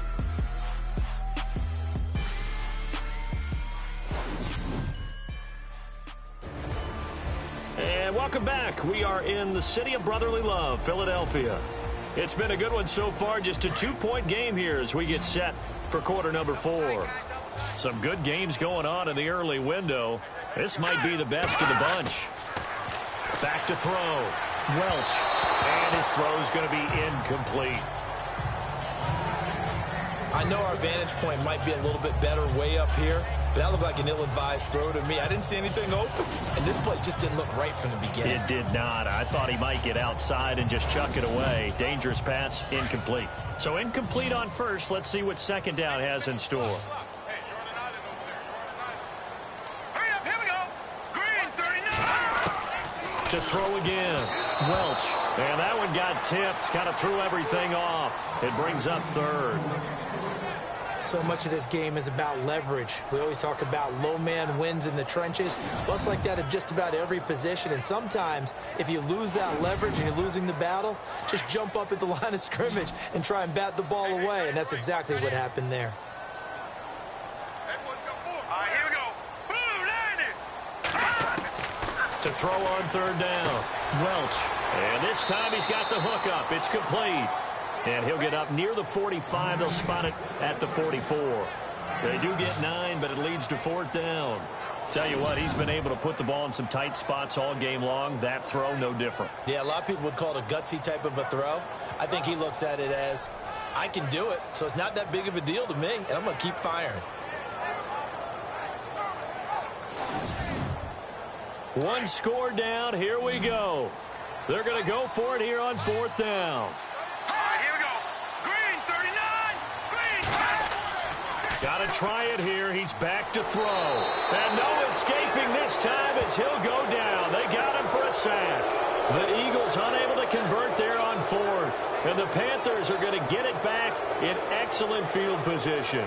And welcome back. We are in the city of brotherly love, Philadelphia. It's been a good one so far. Just a 2-point game here as we get set for quarter number 4. Some good games going on in the early window. This might be the best of the bunch. Back to throw. Welch. And his throw is going to be incomplete. I know our vantage point might be a little bit better way up here, but that looked like an ill-advised throw to me. I didn't see anything open, and this play just didn't look right from the beginning. It did not. I thought he might get outside and just chuck it away. Dangerous pass, incomplete. So incomplete on first. Let's see what 2nd down has in store. Hurry up, here we go. Green, 39. To throw again. Welch. And that one got tipped. Kind of threw everything off. It brings up 3rd. So much of this game is about leverage. We always talk about low man wins in the trenches. Well, it's like that at just about every position. And sometimes, if you lose that leverage and you're losing the battle, just jump up at the line of scrimmage and try and bat the ball away. And that's exactly what happened there. All right, here we go. Boom, landed. To throw on 3rd down. Welch. And this time he's got the hook up. It's complete. And he'll get up near the 45. They'll spot it at the 44. They do get 9, but it leads to 4th down. Tell you what, he's been able to put the ball in some tight spots all game long. That throw, no different. Yeah, a lot of people would call it a gutsy type of a throw. I think he looks at it as, I can do it, so it's not that big of a deal to me, and I'm going to keep firing. One score down. Here we go. They're going to go for it here on 4th down. All right, here we go. Green, 39. Green. Got to try it here. He's back to throw. And no escaping this time as he'll go down. They got him for a sack. The Eagles unable to convert there on fourth. And the Panthers are going to get it back in excellent field position.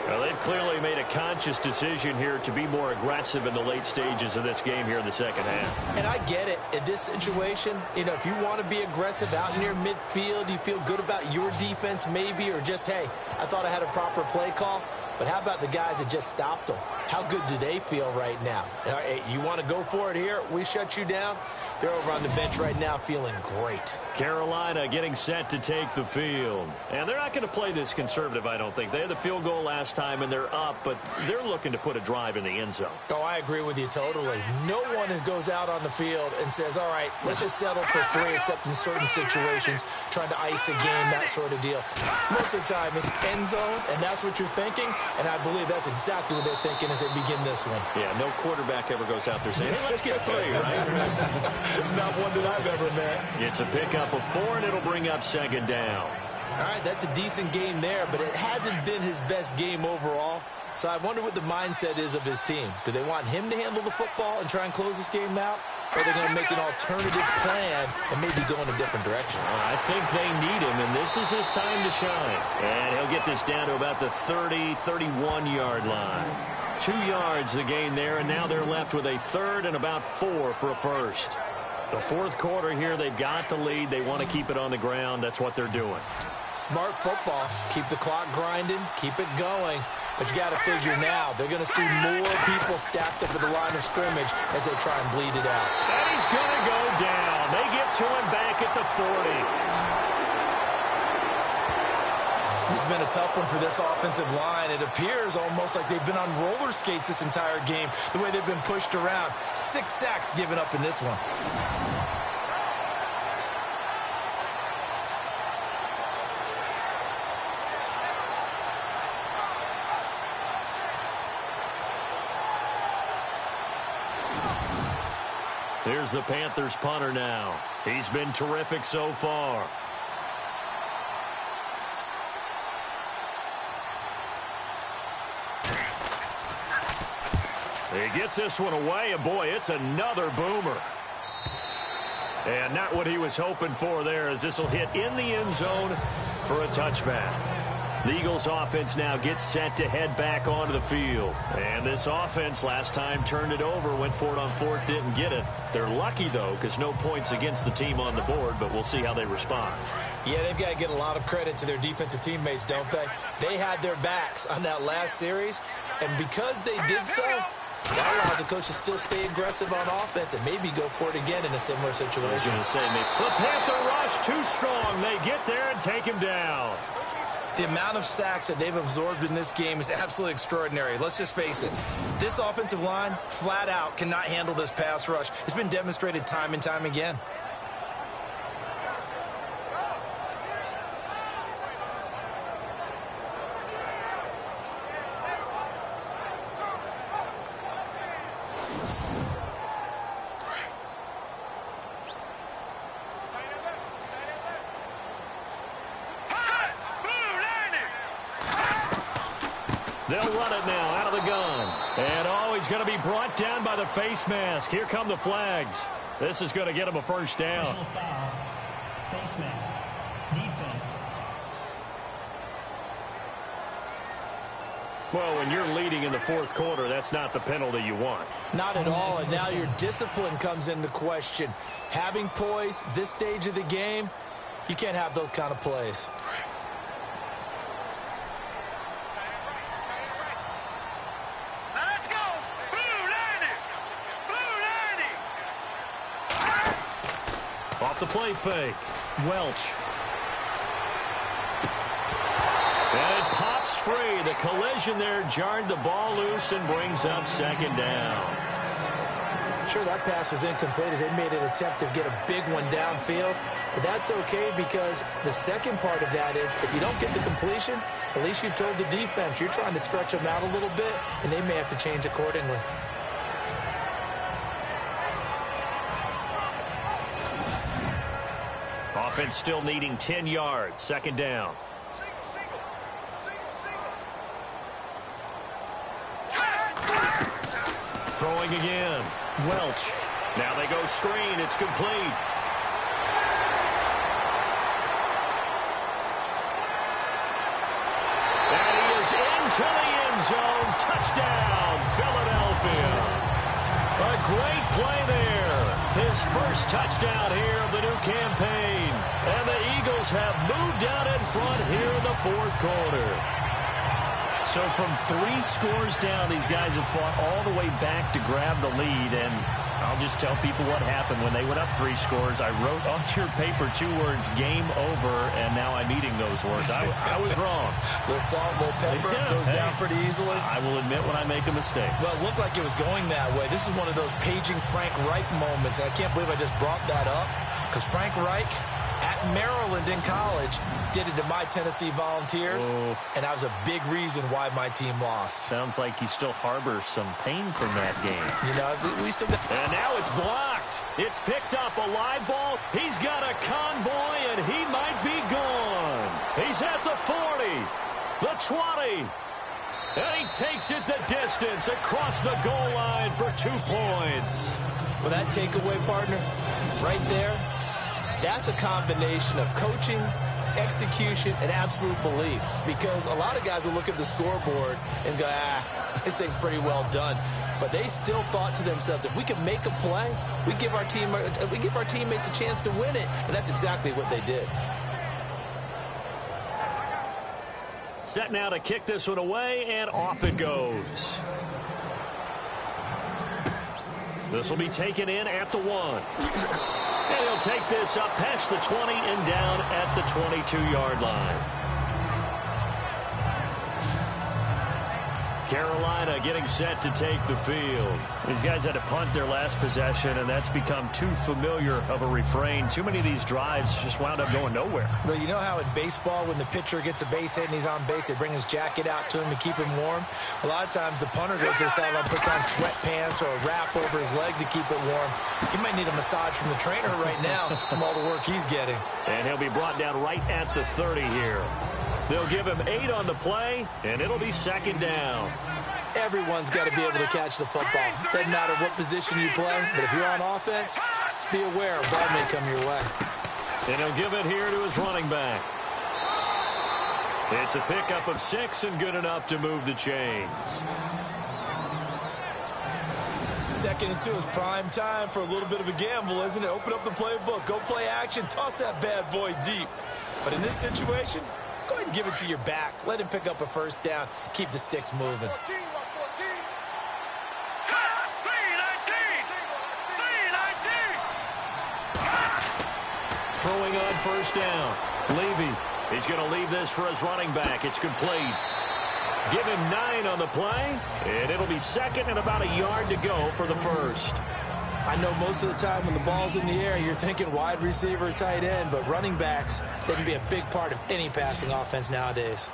Well, they've clearly made a conscious decision here to be more aggressive in the late stages of this game here in the second half. And I get it. In this situation, if you want to be aggressive out near midfield, you feel good about your defense maybe, or just, hey, I thought I had a proper play call. But how about the guys that just stopped them? How good do they feel right now? Hey, you want to go for it here? We shut you down? They're over on the bench right now feeling great. Carolina getting set to take the field. And they're not going to play this conservative, I don't think. They had the field goal last time, and they're up, but they're looking to put a drive in the end zone. Oh, I agree with you totally. No one goes out on the field and says, all right, let's just settle for 3, except in certain situations, trying to ice a game, that sort of deal. Most of the time, it's end zone, and that's what you're thinking, and I believe that's exactly what they're thinking as they begin this one. Yeah, no quarterback ever goes out there saying, hey, let's get 3, right? Not one that I've ever met. It's a pickup of 4, and it'll bring up second down. All right, that's a decent game there, but it hasn't been his best game overall. So I wonder what the mindset is of his team. Do they want him to handle the football and try and close this game out? Or are they going to make an alternative plan and maybe go in a different direction? I think they need him, and this is his time to shine. And he'll get this down to about the 30, 31-yard line. 2 yards the gain there, and now they're left with a third and about 4 for a first. The fourth quarter here, they've got the lead. They want to keep it on the ground. That's what they're doing. Smart football. Keep the clock grinding. Keep it going. But you got to figure now, they're going to see more people stacked up at the line of scrimmage as they try and bleed it out. And he's going to go down. They get to him back at the 40. This has been a tough one for this offensive line. It appears almost like they've been on roller skates this entire game, the way they've been pushed around. 6 sacks given up in this one. Here's the Panthers punter now. He's been terrific so far. He gets this one away, and boy, it's another boomer. And not what he was hoping for there, as this will hit in the end zone for a touchback. The Eagles offense now gets set to head back onto the field. And this offense last time turned it over, went for it on fourth, didn't get it. They're lucky, though, because no points against the team on the board, but we'll see how they respond. Yeah, they've got to get a lot of credit to their defensive teammates, don't they? They had their backs on that last series, and because they did so, that allows the coach to still stay aggressive on offense and maybe go for it again in a similar situation. I was going to say, the Panther rush too strong. They get there and take him down. The amount of sacks that they've absorbed in this game is absolutely extraordinary. Let's just face it. This offensive line, flat out, cannot handle this pass rush. It's been demonstrated time and time again. They'll run it now out of the gun. And, he's going to be brought down by the face mask. Here come the flags. This is going to get him a first down. Personal foul. Face mask. Defense. Well, when you're leading in the fourth quarter, that's not the penalty you want. Not at all, and now your discipline comes into question. Having poise this stage of the game, you can't have those kind of plays. Off the play fake. Welch. And it pops free. The collision there jarred the ball loose and brings up second down. Sure, that pass was incomplete as they made an attempt to get a big one downfield. But that's okay because the second part of that is if you don't get the completion, at least you've told the defense you're trying to stretch them out a little bit, and they may have to change accordingly. Offense still needing 10 yards. Second down. Throwing again. Welch. Now they go screen. It's complete. And he is into the end zone. Touchdown, Philadelphia. A great play there. His first touchdown here of the new campaign. And the Eagles have moved out in front here in the fourth quarter. So from 3 scores down, these guys have fought all the way back to grab the lead. And I'll just tell people what happened when they went up 3 scores. I wrote onto your paper 2 words, game over, and now I'm eating those words. I was wrong. Little salt, little pepper, goes down pretty easily. I will admit when I make a mistake. Well, it looked like it was going that way. This is one of those paging Frank Reich moments. I can't believe I just brought that up, because Frank Reich at Maryland in college did it to my Tennessee Volunteers, and that was a big reason why my team lost. Sounds like you still harbor some pain from that game. You know, we still got... And now it's blocked. It's picked up, a live ball. He's got a convoy, and he might be gone. He's at the 40, the 20, and he takes it the distance across the goal line for 2 points. Well, that takeaway, partner, right there, that's a combination of coaching, execution, and absolute belief. Because a lot of guys will look at the scoreboard and go, this thing's pretty well done. But they still thought to themselves, if we can make a play, we give our teammates a chance to win it. And that's exactly what they did. Set now to kick this one away, and off it goes. This will be taken in at the 1. And he'll take this up past the 20 and down at the 22-yard line. Carolina getting set to take the field. These guys had to punt their last possession, and that's become too familiar of a refrain. Too many of these drives just wound up going nowhere. Well, you know how in baseball, when the pitcher gets a base hit and he's on base, they bring his jacket out to him to keep him warm? A lot of times the punter goes to the sideline, puts on sweatpants or a wrap over his leg to keep it warm. He might need a massage from the trainer right now from all the work he's getting. And he'll be brought down right at the 30 here. They'll give him 8 on the play, and it'll be 2nd down. Everyone's got to be able to catch the football. Doesn't matter what position you play, but if you're on offense, be aware a ball may come your way. And he'll give it here to his running back. It's a pickup of 6 and good enough to move the chains. 2nd and 2 is prime time for a little bit of a gamble, isn't it? Open up the playbook, go play action, toss that bad boy deep. But in this situation, go ahead and give it to your back. Let him pick up a 1st down. Keep the sticks moving. Throwing on 1st down. Levy. He's going to leave this for his running back. It's complete. Give him 9 on the play, and it'll be 2nd and about a yard to go for the 1st. I know most of the time when the ball's in the air, you're thinking wide receiver, tight end, but running backs, they can be a big part of any passing offense nowadays.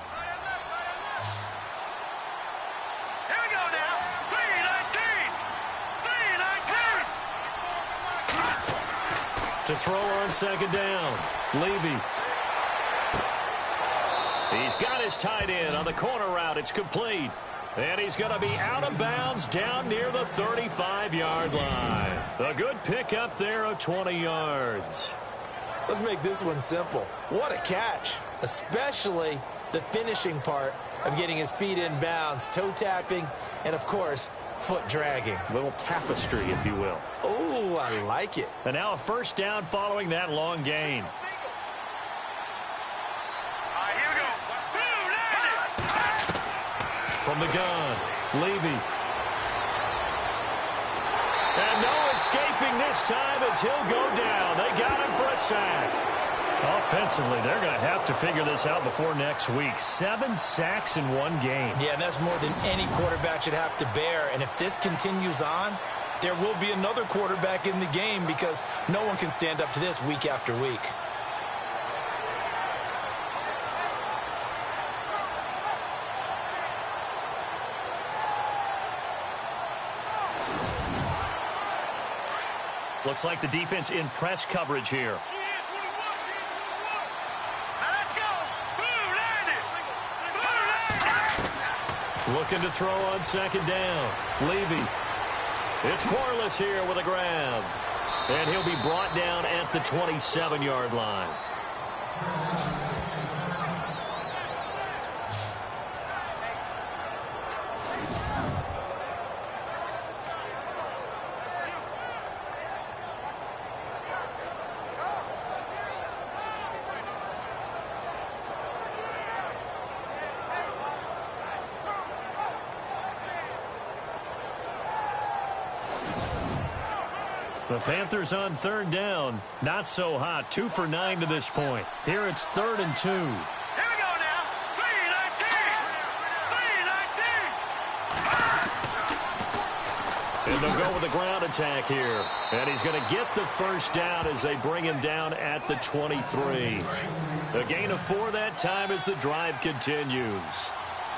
Here we go now. 3-19. To throw on 2nd down. Levy. He's got his tight end on the corner route. It's complete. And he's going to be out of bounds down near the 35-yard line. A good pickup there of 20 yards. Let's make this one simple. What a catch, especially the finishing part of getting his feet in bounds, toe tapping, and, of course, foot dragging. A little tapestry, if you will. Oh, I like it. And now a 1st down following that long gain. From the gun, Levy. And no escaping this time as he'll go down. They got him for a sack. Offensively, they're going to have to figure this out before next week. 7 sacks in one game. Yeah, and that's more than any quarterback should have to bear. And if this continues on, there will be another quarterback in the game because no one can stand up to this week after week. Looks like the defense in press coverage here. Let's go. Looking to throw on 2nd down. Levy. It's Corliss here with a grab. And he'll be brought down at the 27-yard line. The Panthers on third down. Not so hot. 2 for 9 to this point. Here it's 3rd and 2. Here we go now. 3-19. 3-19. And they'll go with the ground attack here. And he's going to get the first down as they bring him down at the 23. A gain of 4 that time as the drive continues.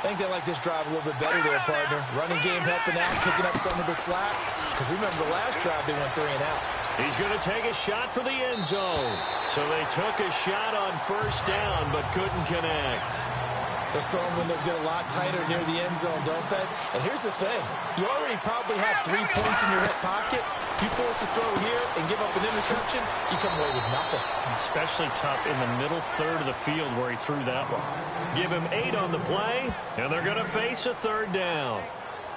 I think they like this drive a little bit better there, partner. Running game helping out, picking up some of the slack. Because remember the last drive they went 3 and out. He's going to take a shot for the end zone. So they took a shot on first down but couldn't connect. Those throwing windows get a lot tighter near the end zone, don't they? And here's the thing. You already probably have 3 points in your hip pocket. You force a throw here and give up an interception, you come away with nothing. Especially tough in the middle third of the field where he threw that one. Give him 8 on the play, and they're going to face a 3rd down.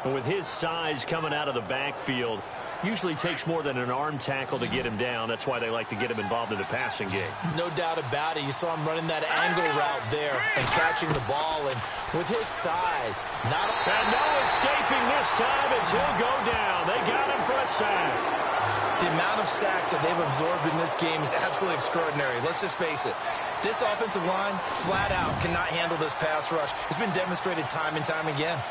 But with his size coming out of the backfield, usually takes more than an arm tackle to get him down. That's why they like to get him involved in the passing game. No doubt about it. You saw him running that angle route there and catching the ball. And with his size, and no escaping this time as he'll go down. They got him for a sack. The amount of sacks that they've absorbed in this game is absolutely extraordinary. Let's just face it. This offensive line, flat out, cannot handle this pass rush. It's been demonstrated time and time again.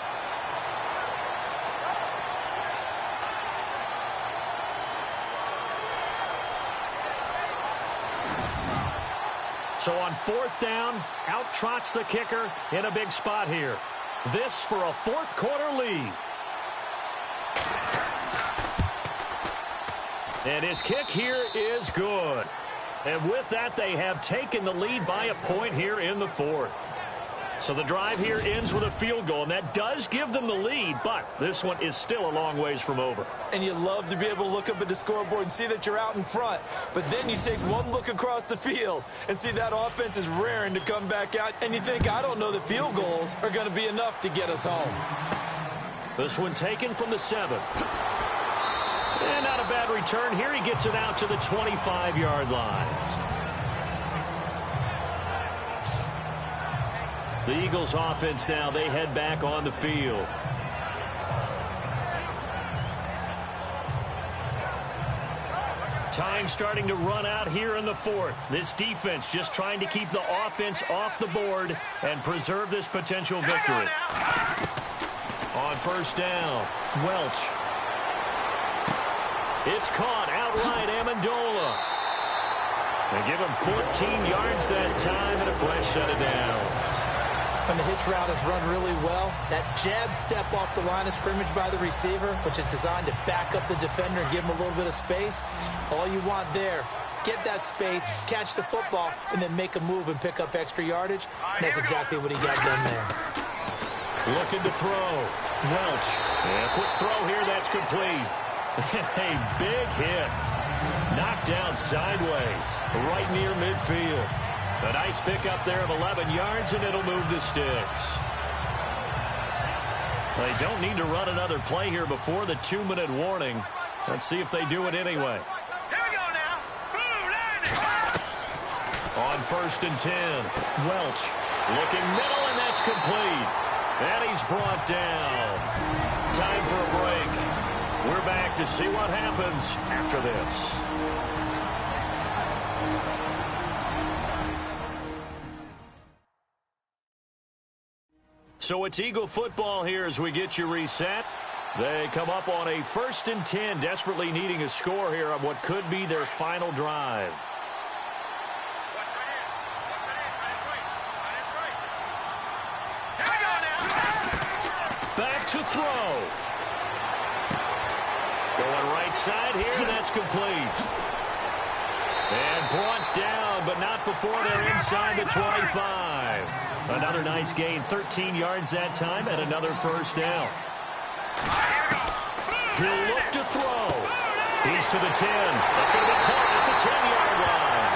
So on 4th down, out trots the kicker in a big spot here. This for a 4th quarter lead. And his kick here is good. And with that, they have taken the lead by a point here in the 4th. So the drive here ends with a field goal, and that does give them the lead, but this one is still a long ways from over. And you love to be able to look up at the scoreboard and see that you're out in front, but then you take one look across the field and see that offense is raring to come back out, and you think, I don't know that field goals are going to be enough to get us home. This one taken from the 7. And not a bad return here. He gets it out to the 25-yard line. The Eagles offense now, they head back on the field. Time starting to run out here in the 4th. This defense just trying to keep the offense off the board and preserve this potential victory. On first down, Welch. It's caught outright, Amendola. They give him 14 yards that time and a fresh set of downs. When the hitch route is run really well, that jab step off the line of scrimmage by the receiver, which is designed to back up the defender and give him a little bit of space, all you want there, get that space, catch the football, and then make a move and pick up extra yardage. And that's exactly what he got done there. Looking to throw. Welch. Yeah, quick throw here, that's complete. A big hit. Knocked down sideways, right near midfield. A nice pickup there of 11 yards, and it'll move the sticks. They don't need to run another play here before the 2-minute warning. Let's see if they do it anyway. Here we go now. On 1st and 10, Welch looking middle, and that's complete. And he's brought down. Time for a break. We're back to see what happens after this. So it's Eagle football here as we get you reset. They come up on a 1st and 10, desperately needing a score here on what could be their final drive. Back to throw. Going right side here, and that's complete. And brought down, but not before they're inside the 25. Another nice gain, 13 yards that time, and another first down. He'll look to He's to the 10. That's going to be caught at the 10-yard line.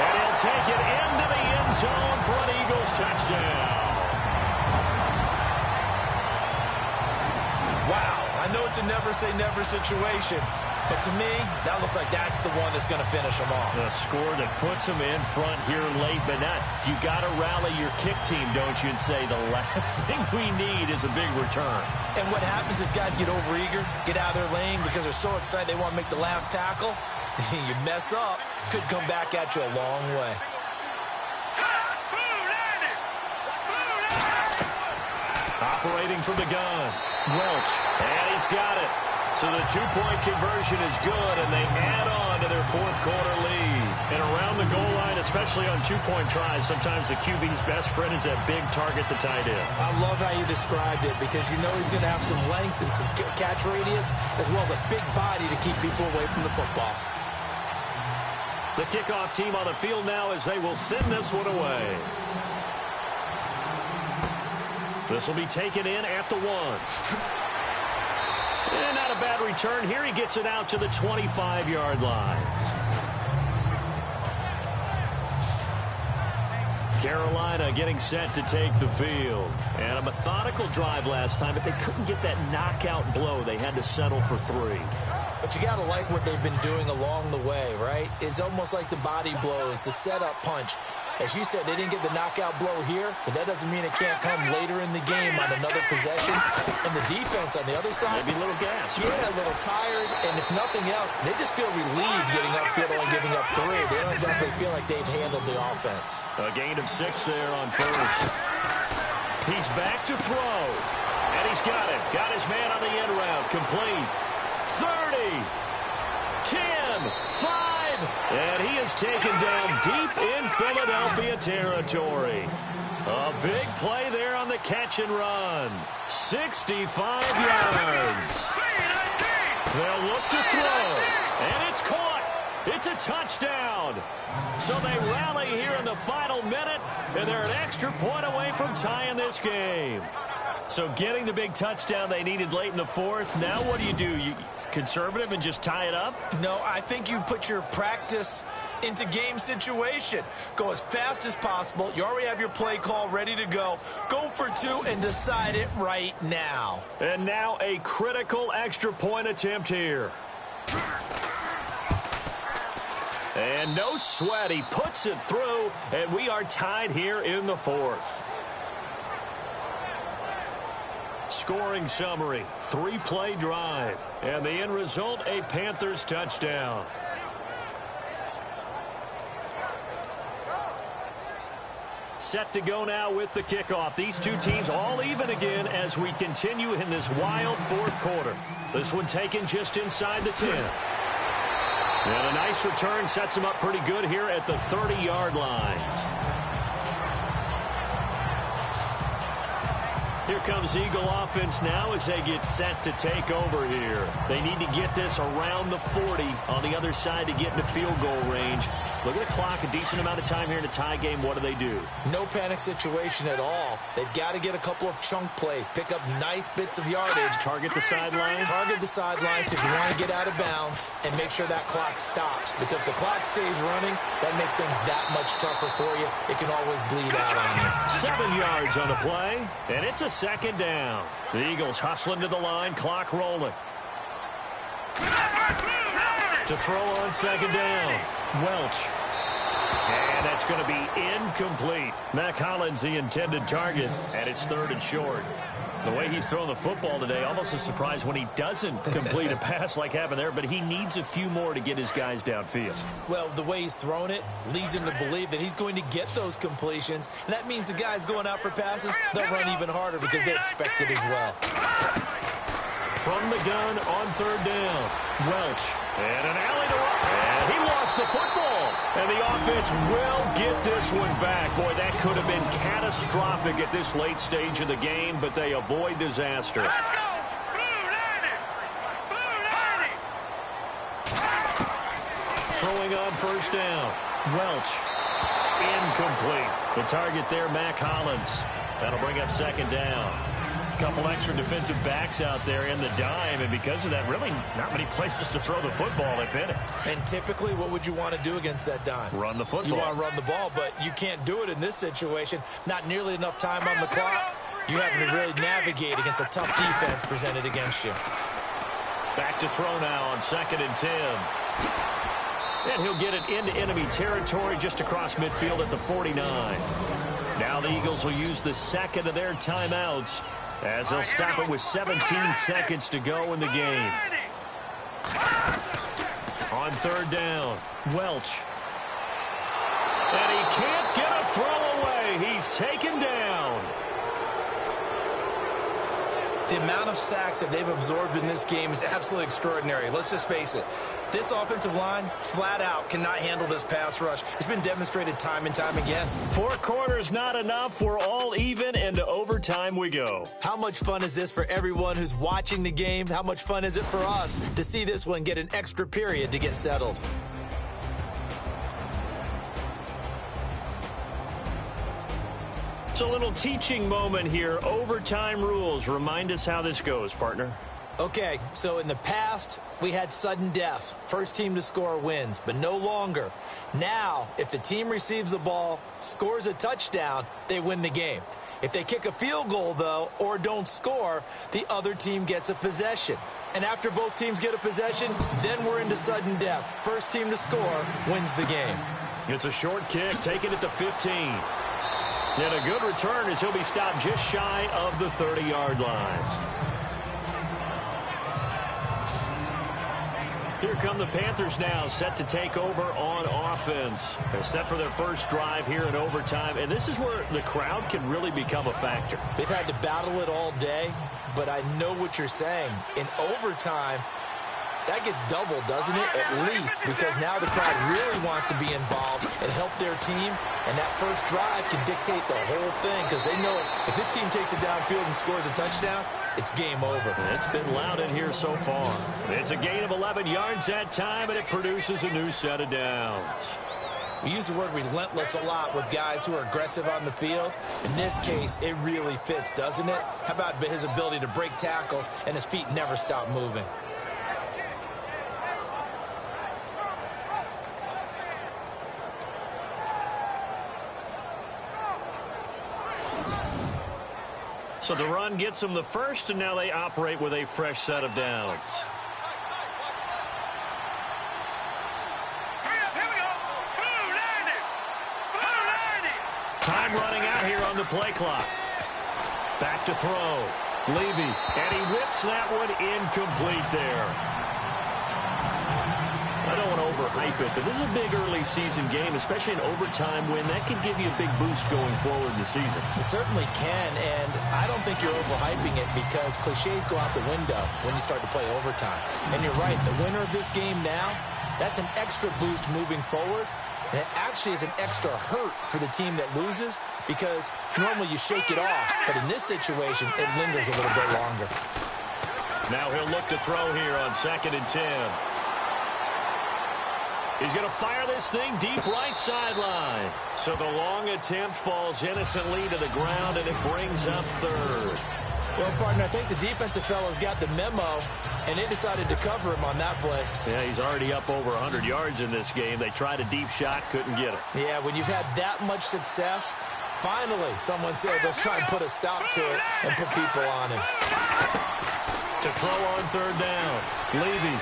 And he'll take it into the end zone for an Eagles touchdown. Wow, I know it's a never-say-never situation, but to me, that looks like that's the one that's going to finish them off. The score that puts them in front here late, but not. You got to rally your kick team, don't you, and say the last thing we need is a big return. And what happens is guys get overeager, get out of their lane because they're so excited they want to make the last tackle. You mess up, could come back at you a long way. Operating from the gun, Welch, and he's got it. So the two-point conversion is good, and they add on to their fourth-quarter lead. And around the goal line, especially on two-point tries, sometimes the QB's best friend is that big target, the tight end. I love how you described it because you know he's going to have some length and some catch radius as well as a big body to keep people away from the football. The kickoff team on the field now as they will send this one away. This will be taken in at the 1. And not a bad return here. He gets it out to the 25-yard line. Carolina getting set to take the field. And a methodical drive last time, but they couldn't get that knockout blow. They had to settle for 3. But you got to like what they've been doing along the way, right? It's almost like the body blows, the setup punch. As you said, they didn't get the knockout blow here, but that doesn't mean it can't come later in the game on another possession. And the defense on the other side, maybe a little gas. Yeah, a little tired. And if nothing else, they just feel relieved getting upfield, only giving up 3. They don't exactly feel like they've handled the offense. A gain of 6 there on first. He's back to throw. And he's got it. Got his man on the end route. Complete. 30. 10. 5. And he is taken down deep in Philadelphia territory. A big play there on the catch and run. 65 yards. They'll look to throw. And it's caught. It's a touchdown. So they rally here in the final minute, and they're an extra point away from tying this game. So getting the big touchdown they needed late in the fourth. Now what do? You conservative and just tie it up? No, I think you put your practice into game situation. Go as fast as possible. You already have your play call ready to go. Go for 2 and decide it right now. And now a critical extra point attempt here. And no sweat. He puts it through, and we are tied here in the fourth. Scoring summary, 3-play drive, and the end result, a Panthers touchdown. Set to go now with the kickoff. These two teams all even again as we continue in this wild fourth quarter. This one taken just inside the 10. And a nice return sets them up pretty good here at the 30-yard line. Here comes Eagle offense now as they get set to take over here. They need to get this around the 40 on the other side to get into field goal range. Look at the clock, a decent amount of time here in a tie game. What do? No panic situation at all. They've got to get a couple of chunk plays, pick up nice bits of yardage. Target the sidelines? Target the sidelines because you want to get out of bounds and make sure that clock stops. Because if the clock stays running, that makes things that much tougher for you. It can always bleed out on you. 7 yards on the play, and it's a second down. The Eagles hustling to the line, clock rolling. To throw on second down, Welch. And that's going to be incomplete. Mac Hollins, the intended target, and it's 3rd and short. The way he's throwing the football today, almost a surprise when he doesn't complete a pass like happened there, but he needs a few more to get his guys downfield. Well, the way he's thrown it leads him to believe that he's going to get those completions, and that means the guys going out for passes, they'll run even harder because they expect it as well. From the gun on 3rd down, Welch. And an alley to run. And he lost the football. And the offense will get this one back. Boy, that could have been catastrophic at this late stage of the game, but they avoid disaster. Let's go! Blue Lightning! Blue Lightning! Throwing on 1st down, Welch. Incomplete. The target there, Mac Hollins. That'll bring up 2nd down. Couple extra defensive backs out there in the dime, and because of that, really not many places to throw the football, if any. And typically, what would you want to do against that dime? Run the football. You want to run the ball, but you can't do it in this situation. Not nearly enough time on the clock. You having to really navigate against a tough defense presented against you. Back to throw now on 2nd and 10. And he'll get it into enemy territory just across midfield at the 49. Now the Eagles will use the second of their timeouts as they'll stop it with 17 seconds to go in the game. On 3rd down, Welch. And he can't get a throw away. He's taken down. The amount of sacks that they've absorbed in this game is absolutely extraordinary. Let's just face it. This offensive line, flat out, cannot handle this pass rush. It's been demonstrated time and time again. 4 quarters not enough. We're all even, and to overtime we go. How much fun is this for everyone who's watching the game? How much fun is it for us to see this one get an extra period to get settled? It's a little teaching moment here. Overtime rules. Remind us how this goes, partner. Okay, so in the past, we had sudden death. First team to score wins, but no longer. Now, if the team receives the ball, scores a touchdown, they win the game. If they kick a field goal, though, or don't score, the other team gets a possession. And after both teams get a possession, then we're into sudden death. First team to score wins the game. It's a short kick, taken at the 15. And a good return as he'll be stopped just shy of the 30-yard line. Here come the Panthers now, set to take over on offense. They're set for their first drive here in overtime, and this is where the crowd can really become a factor. They've had to battle it all day, but I know what you're saying. In overtime, that gets doubled, doesn't it? At least, because now the crowd really wants to be involved and help their team, and that first drive can dictate the whole thing, because they know if this team takes it downfield and scores a touchdown, it's game over. It's been loud in here so far. It's a gain of 11 yards that time, and it produces a new set of downs. We use the word relentless a lot with guys who are aggressive on the field. In this case, it really fits, doesn't it? How about his ability to break tackles and his feet never stop moving? So the run gets them the first, and now they operate with a fresh set of downs. Here we go. Blue line it. Blue line it. Time running out here on the play clock. Back to throw. Levy, and he whips that one incomplete there. I don't want to overhype it, but this is a big early season game, especially an overtime win. That could give you a big boost going forward in the season. It certainly can, and I don't think you're overhyping it because cliches go out the window when you start to play overtime. And you're right, the winner of this game now, that's an extra boost moving forward. And it actually is an extra hurt for the team that loses because normally you shake it off, but in this situation, it lingers a little bit longer. Now he'll look to throw here on 2nd and 10. He's going to fire this thing deep right sideline. So the long attempt falls innocently to the ground, and it brings up 3rd. Well, partner, I think the defensive fellas got the memo, and they decided to cover him on that play. Yeah, he's already up over 100 yards in this game. They tried a deep shot, couldn't get it. Yeah, when you've had that much success, finally someone said, let's try and put a stop to it and put people on him. To throw on 3rd down, Levy.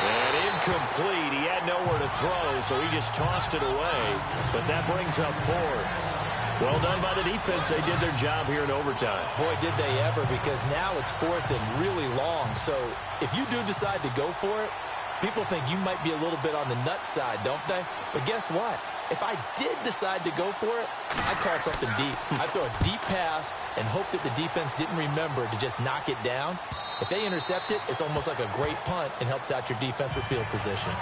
And incomplete. He had nowhere to throw, so he just tossed it away. But that brings up 4th. Well done by the defense. They did their job here in overtime. Boy, did they ever, because now it's 4th and really long. So if you do decide to go for it, people think you might be a little bit on the nut side, don't they? But guess what? If I did decide to go for it, I'd call something deep. I'd throw a deep pass and hope that the defense didn't remember to just knock it down. If they intercept it, it's almost like a great punt and helps out your defense with field position.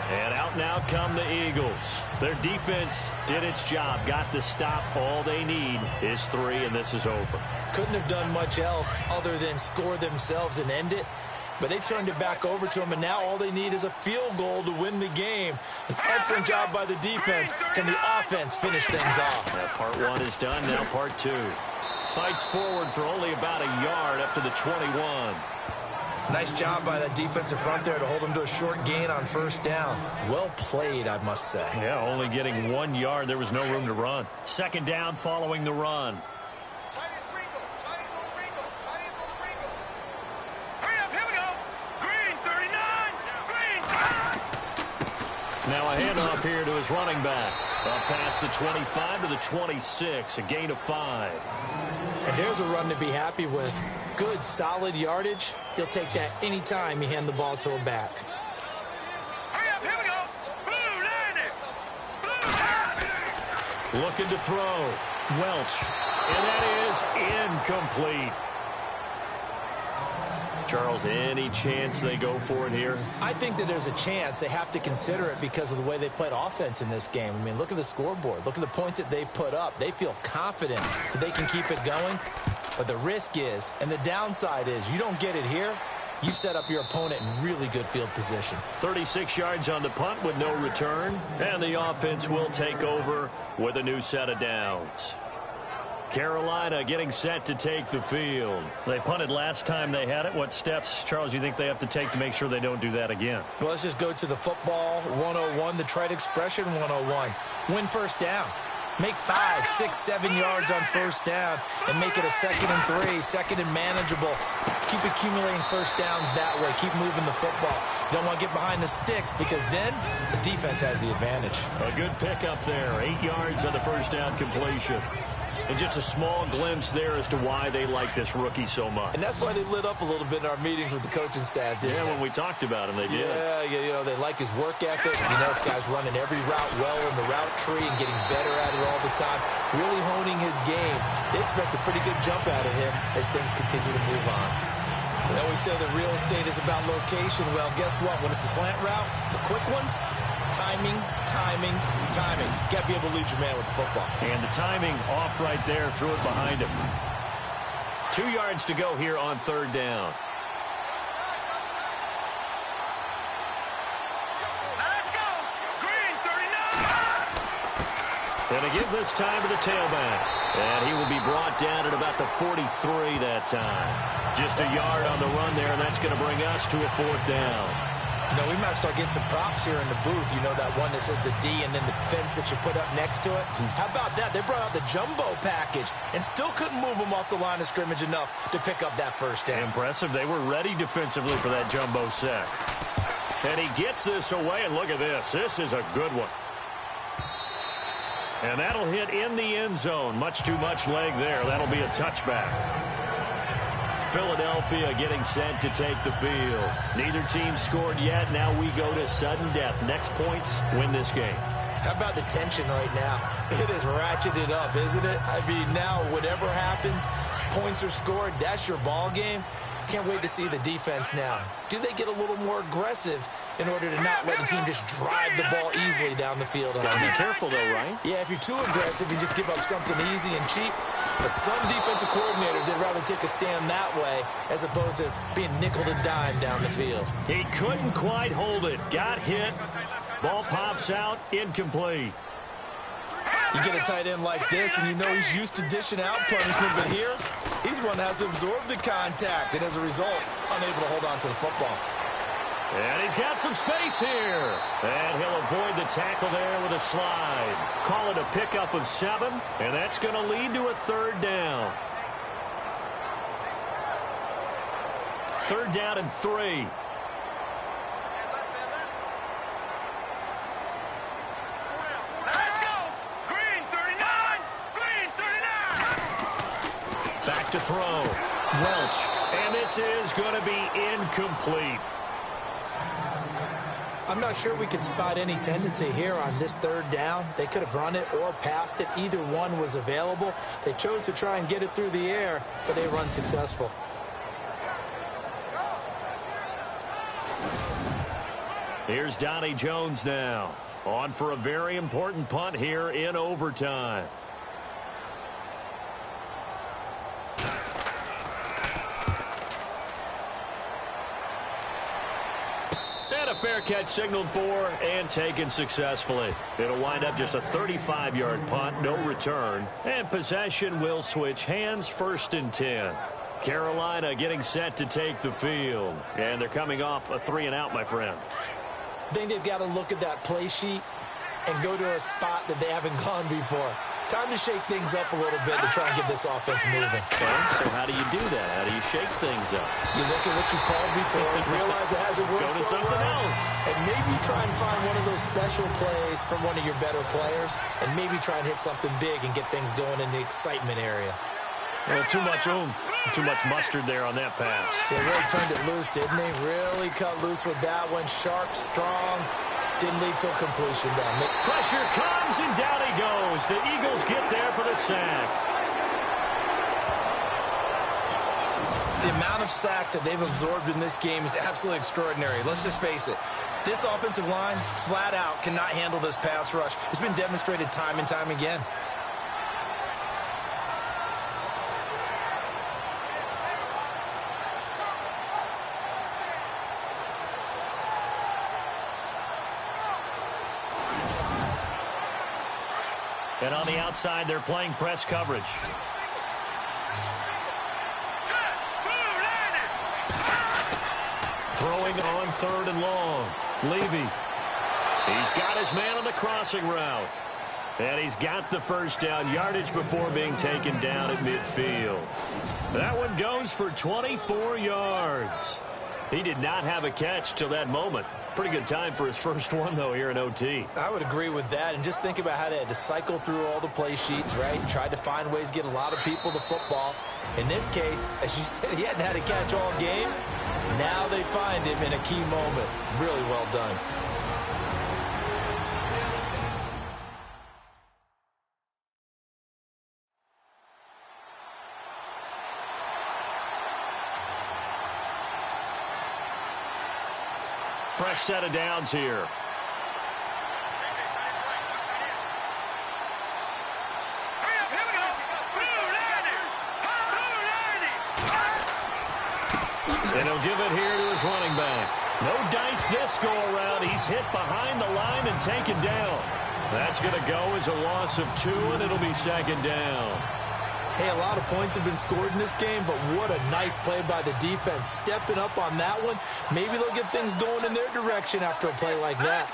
And out now come the Eagles. Their defense did its job, got the stop. All they need is 3, and this is over. Couldn't have done much else other than score themselves and end it. but they turned it back over to him, and now all they need is a field goal to win the game. An excellent job by the defense. Can the offense finish things off? Yeah, part one is done, now part two. Fights forward for only about a yard up to the 21. Nice job by that defensive front there to hold them to a short gain on first down. Well played, I must say. Yeah, only getting 1 yard. There was no room to run. Second down following the run. Now a handoff here to his running back. Up past the 25 to the 26, a gain of 5. And there's a run to be happy with. Good, solid yardage. He'll take that anytime you hand the ball to a back. Looking to throw. Welch. And that is incomplete. Charles, any chance they go for it here? I think that there's a chance. They have to consider it because of the way they played offense in this game. I mean, look at the scoreboard. Look at the points that they've put up. They feel confident that they can keep it going. But the risk is, and the downside is, you don't get it here, you set up your opponent in really good field position. 36 yards on the punt with no return. And the offense will take over with a new set of downs. Carolina getting set to take the field. They punted last time they had it. What steps, Charles, you think they have to take to make sure they don't do that again? Well, let's just go to the football 101, the trite expression 101. Win first down. Make 5, 6, 7 yards on first down and make it a 2nd and 3, second and manageable. Keep accumulating first downs that way. Keep moving the football. You don't want to get behind the sticks because then the defense has the advantage. A good pickup there. 8 yards on the first down completion. And just a small glimpse there as to why they like this rookie so much. And that's why they lit up a little bit in our meetings with the coaching staff. Yeah, when we talked about him, they did. Yeah, you know, they like his work ethic. You know, this guy's running every route well in the route tree and getting better at it all the time. Really honing his game. They expect a pretty good jump out of him as things continue to move on. They always say that real estate is about location. Well, guess what? When it's a slant route, the quick ones, timing, timing, timing. Got to be able to lead your man with the football. And the timing off right there, threw it behind him. 2 yards to go here on third down. Let's go! Green 39! And a give this time to the tailback. And he will be brought down at about the 43 that time. Just a yard on the run there, and that's going to bring us to a fourth down. You know, we might start getting some props here in the booth. You know, that one that says the D and then the fence that you put up next to it. How about that? They brought out the jumbo package and still couldn't move them off the line of scrimmage enough to pick up that first down. Impressive. They were ready defensively for that jumbo sack. And he gets this away, and look at this. This is a good one. And that'll hit in the end zone. Much too much leg there. That'll be a touchback. Philadelphia getting set to take the field. Neither team scored yet. Now we go to sudden death. Next points win this game. How about the tension right now? It is ratcheted up, isn't it? I mean, now whatever happens, points are scored. That's your ball game. Can't wait to see the defense now. Do they get a little more aggressive in order to not let the team just drive the ball easily down the field? Gotta be careful, though, right? Yeah, if you're too aggressive, you just give up something easy and cheap. But some defensive coordinators, they'd rather take a stand that way as opposed to being nickeled and dimed down the field. He couldn't quite hold it. Got hit. Ball pops out. Incomplete. You get a tight end like this, and you know he's used to dishing out punishment, but here, he's going to have to absorb the contact, and as a result, unable to hold on to the football. And he's got some space here. And he'll avoid the tackle there with a slide. Call it a pickup of 7, and that's going to lead to a third down. Third down and 3. Let's go! Green 39! Green 39! Back to throw. Welch. And this is going to be incomplete. I'm not sure we could spot any tendency here on this third down. They could have run it or passed it. Either one was available. They chose to try and get it through the air, but they were unsuccessful. Here's Donnie Jones now. On for a very important punt here in overtime. a fair catch signaled for and taken successfully. It'll wind up just a 35-yard punt, no return. And possession will switch hands, 1st and 10. Carolina getting set to take the field. And they're coming off a 3-and-out, my friend. I think they've got to look at that play sheet and go to a spot that they haven't gone before. Time to shake things up a little bit to try and get this offense moving. Okay, so how do you do that? How do you shake things up? You look at what you called before, realize it hasn't worked Go to so something well, else. and maybe try and find one of those special plays from one of your better players, and maybe try and hit something big and get things going in the excitement area. Well, too much oomph, too much mustard there on that pass. They really turned it loose, didn't they? Really cut loose with that one. Sharp, strong. Didn't lead to a completion down. Pressure comes, and down he goes. The Eagles get there for the sack. The amount of sacks that they've absorbed in this game is absolutely extraordinary. Let's just face it. This offensive line, flat out, cannot handle this pass rush. It's been demonstrated time and time again. And on the outside, they're playing press coverage. Throwing on 3rd and long. Levy. He's got his man on the crossing route. And he's got the 1st down yardage before being taken down at midfield. That one goes for 24 yards. He did not have a catch till that moment. Pretty good time for his first one, though, here in OT. I would agree with that. And just think about how they had to cycle through all the play sheets, right? Tried to find ways to get a lot of people the football. In this case, as you said, he hadn't had a catch all game. Now they find him in a key moment. Really well done. Fresh set of downs here. And he'll give it here to his running back. No dice this go-around. He's hit behind the line and taken down. That's going to go as a loss of 2, and it'll be 2nd down. Hey, a lot of points have been scored in this game, but what a nice play by the defense. Stepping up on that one. Maybe they'll get things going in their direction after a play like that.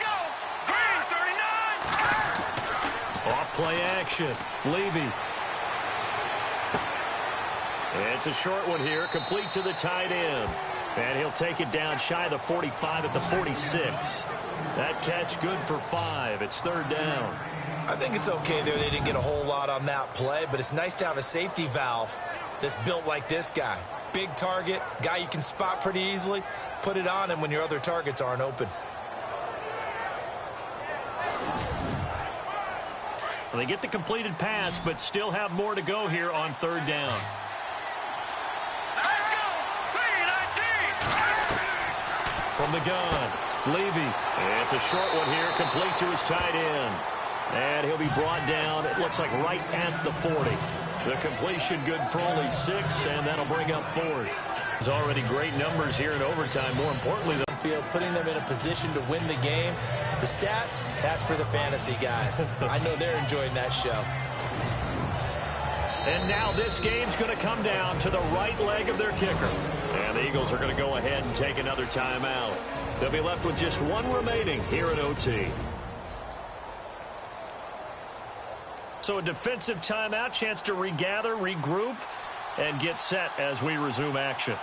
Off play action. Levy. It's a short one here, complete to the tight end. And he'll take it down shy of the 45 at the 46. That catch good for 5. It's 3rd down. I think it's okay there. They didn't get a whole lot on that play, but it's nice to have a safety valve that's built like this guy. Big target, guy you can spot pretty easily. Put it on him when your other targets aren't open. Well, they get the completed pass, but still have more to go here on 3rd down. From the gun, Levy. It's a short one here, complete to his tight end. And he'll be brought down, it looks like right at the 40. The completion good for only 6, and that'll bring up 4th. There's already great numbers here in overtime. More importantly, the field, putting them in a position to win the game. The stats, that's for the fantasy guys. I know they're enjoying that show. And now this game's going to come down to the right leg of their kicker. And the Eagles are going to go ahead and take another timeout. They'll be left with just 1 remaining here at OT. So a defensive timeout, chance to regather, regroup, and get set as we resume action.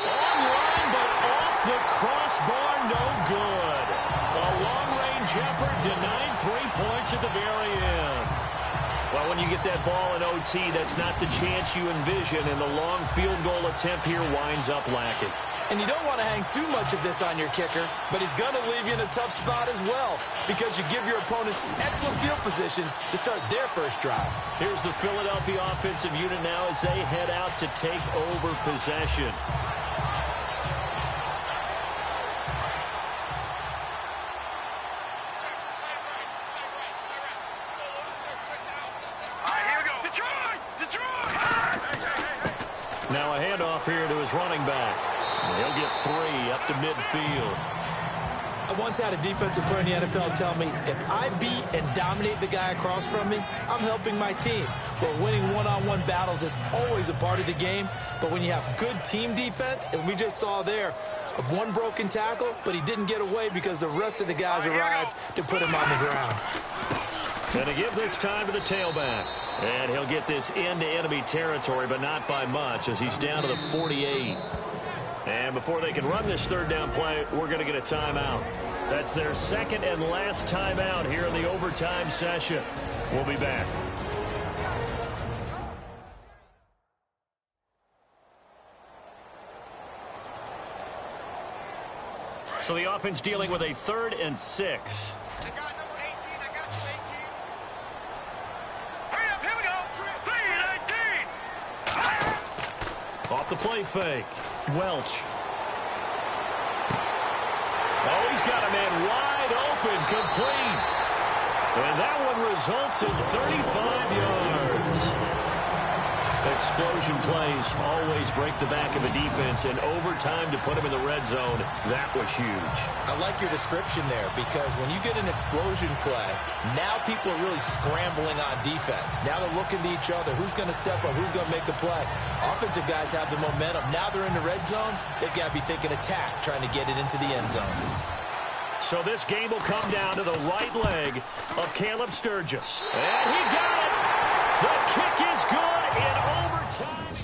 Online, but off the crossbar, no good. A long-range effort denied 3 points at the very end. Well, when you get that ball in OT, that's not the chance you envision, and the long field goal attempt here winds up lacking. And you don't want to hang too much of this on your kicker, but he's going to leave you in a tough spot as well because you give your opponents excellent field position to start their first drive. Here's the Philadelphia offensive unit now as they head out to take over possession. All right, here we go. Detroit! running back. And he'll get 3 up to midfield. I once had a defensive player in the NFL tell me, if I beat and dominate the guy across from me, I'm helping my team. Well, winning one-on-one battles is always a part of the game, but when you have good team defense, as we just saw there, one broken tackle, but he didn't get away because the rest of the guys arrived to put him on the ground. And to give this time to the tailback. And he'll get this into enemy territory, but not by much, as he's down to the 48. And before they can run this third down play, we're going to get a timeout. That's their second and last timeout here in the overtime session. We'll be back. So the offense dealing with a 3rd and 6. I got number 18. I got you, 18. Hurry up, here we go. 3, 19. Off the play fake. Welch. Oh, he's got a man wide open, complete. And that one results in 35 yards. Explosion plays always break the back of a defense, and overtime to put him in the red zone, that was huge. I like your description there, because when you get an explosion play, now people are really scrambling on defense. Now they're looking to each other. Who's going to step up? Who's going to make the play? Offensive guys have the momentum. Now they're in the red zone. They've got to be thinking attack, trying to get it into the end zone. So this game will come down to the right leg of Caleb Sturgis. And he got it. The kick is good in overtime.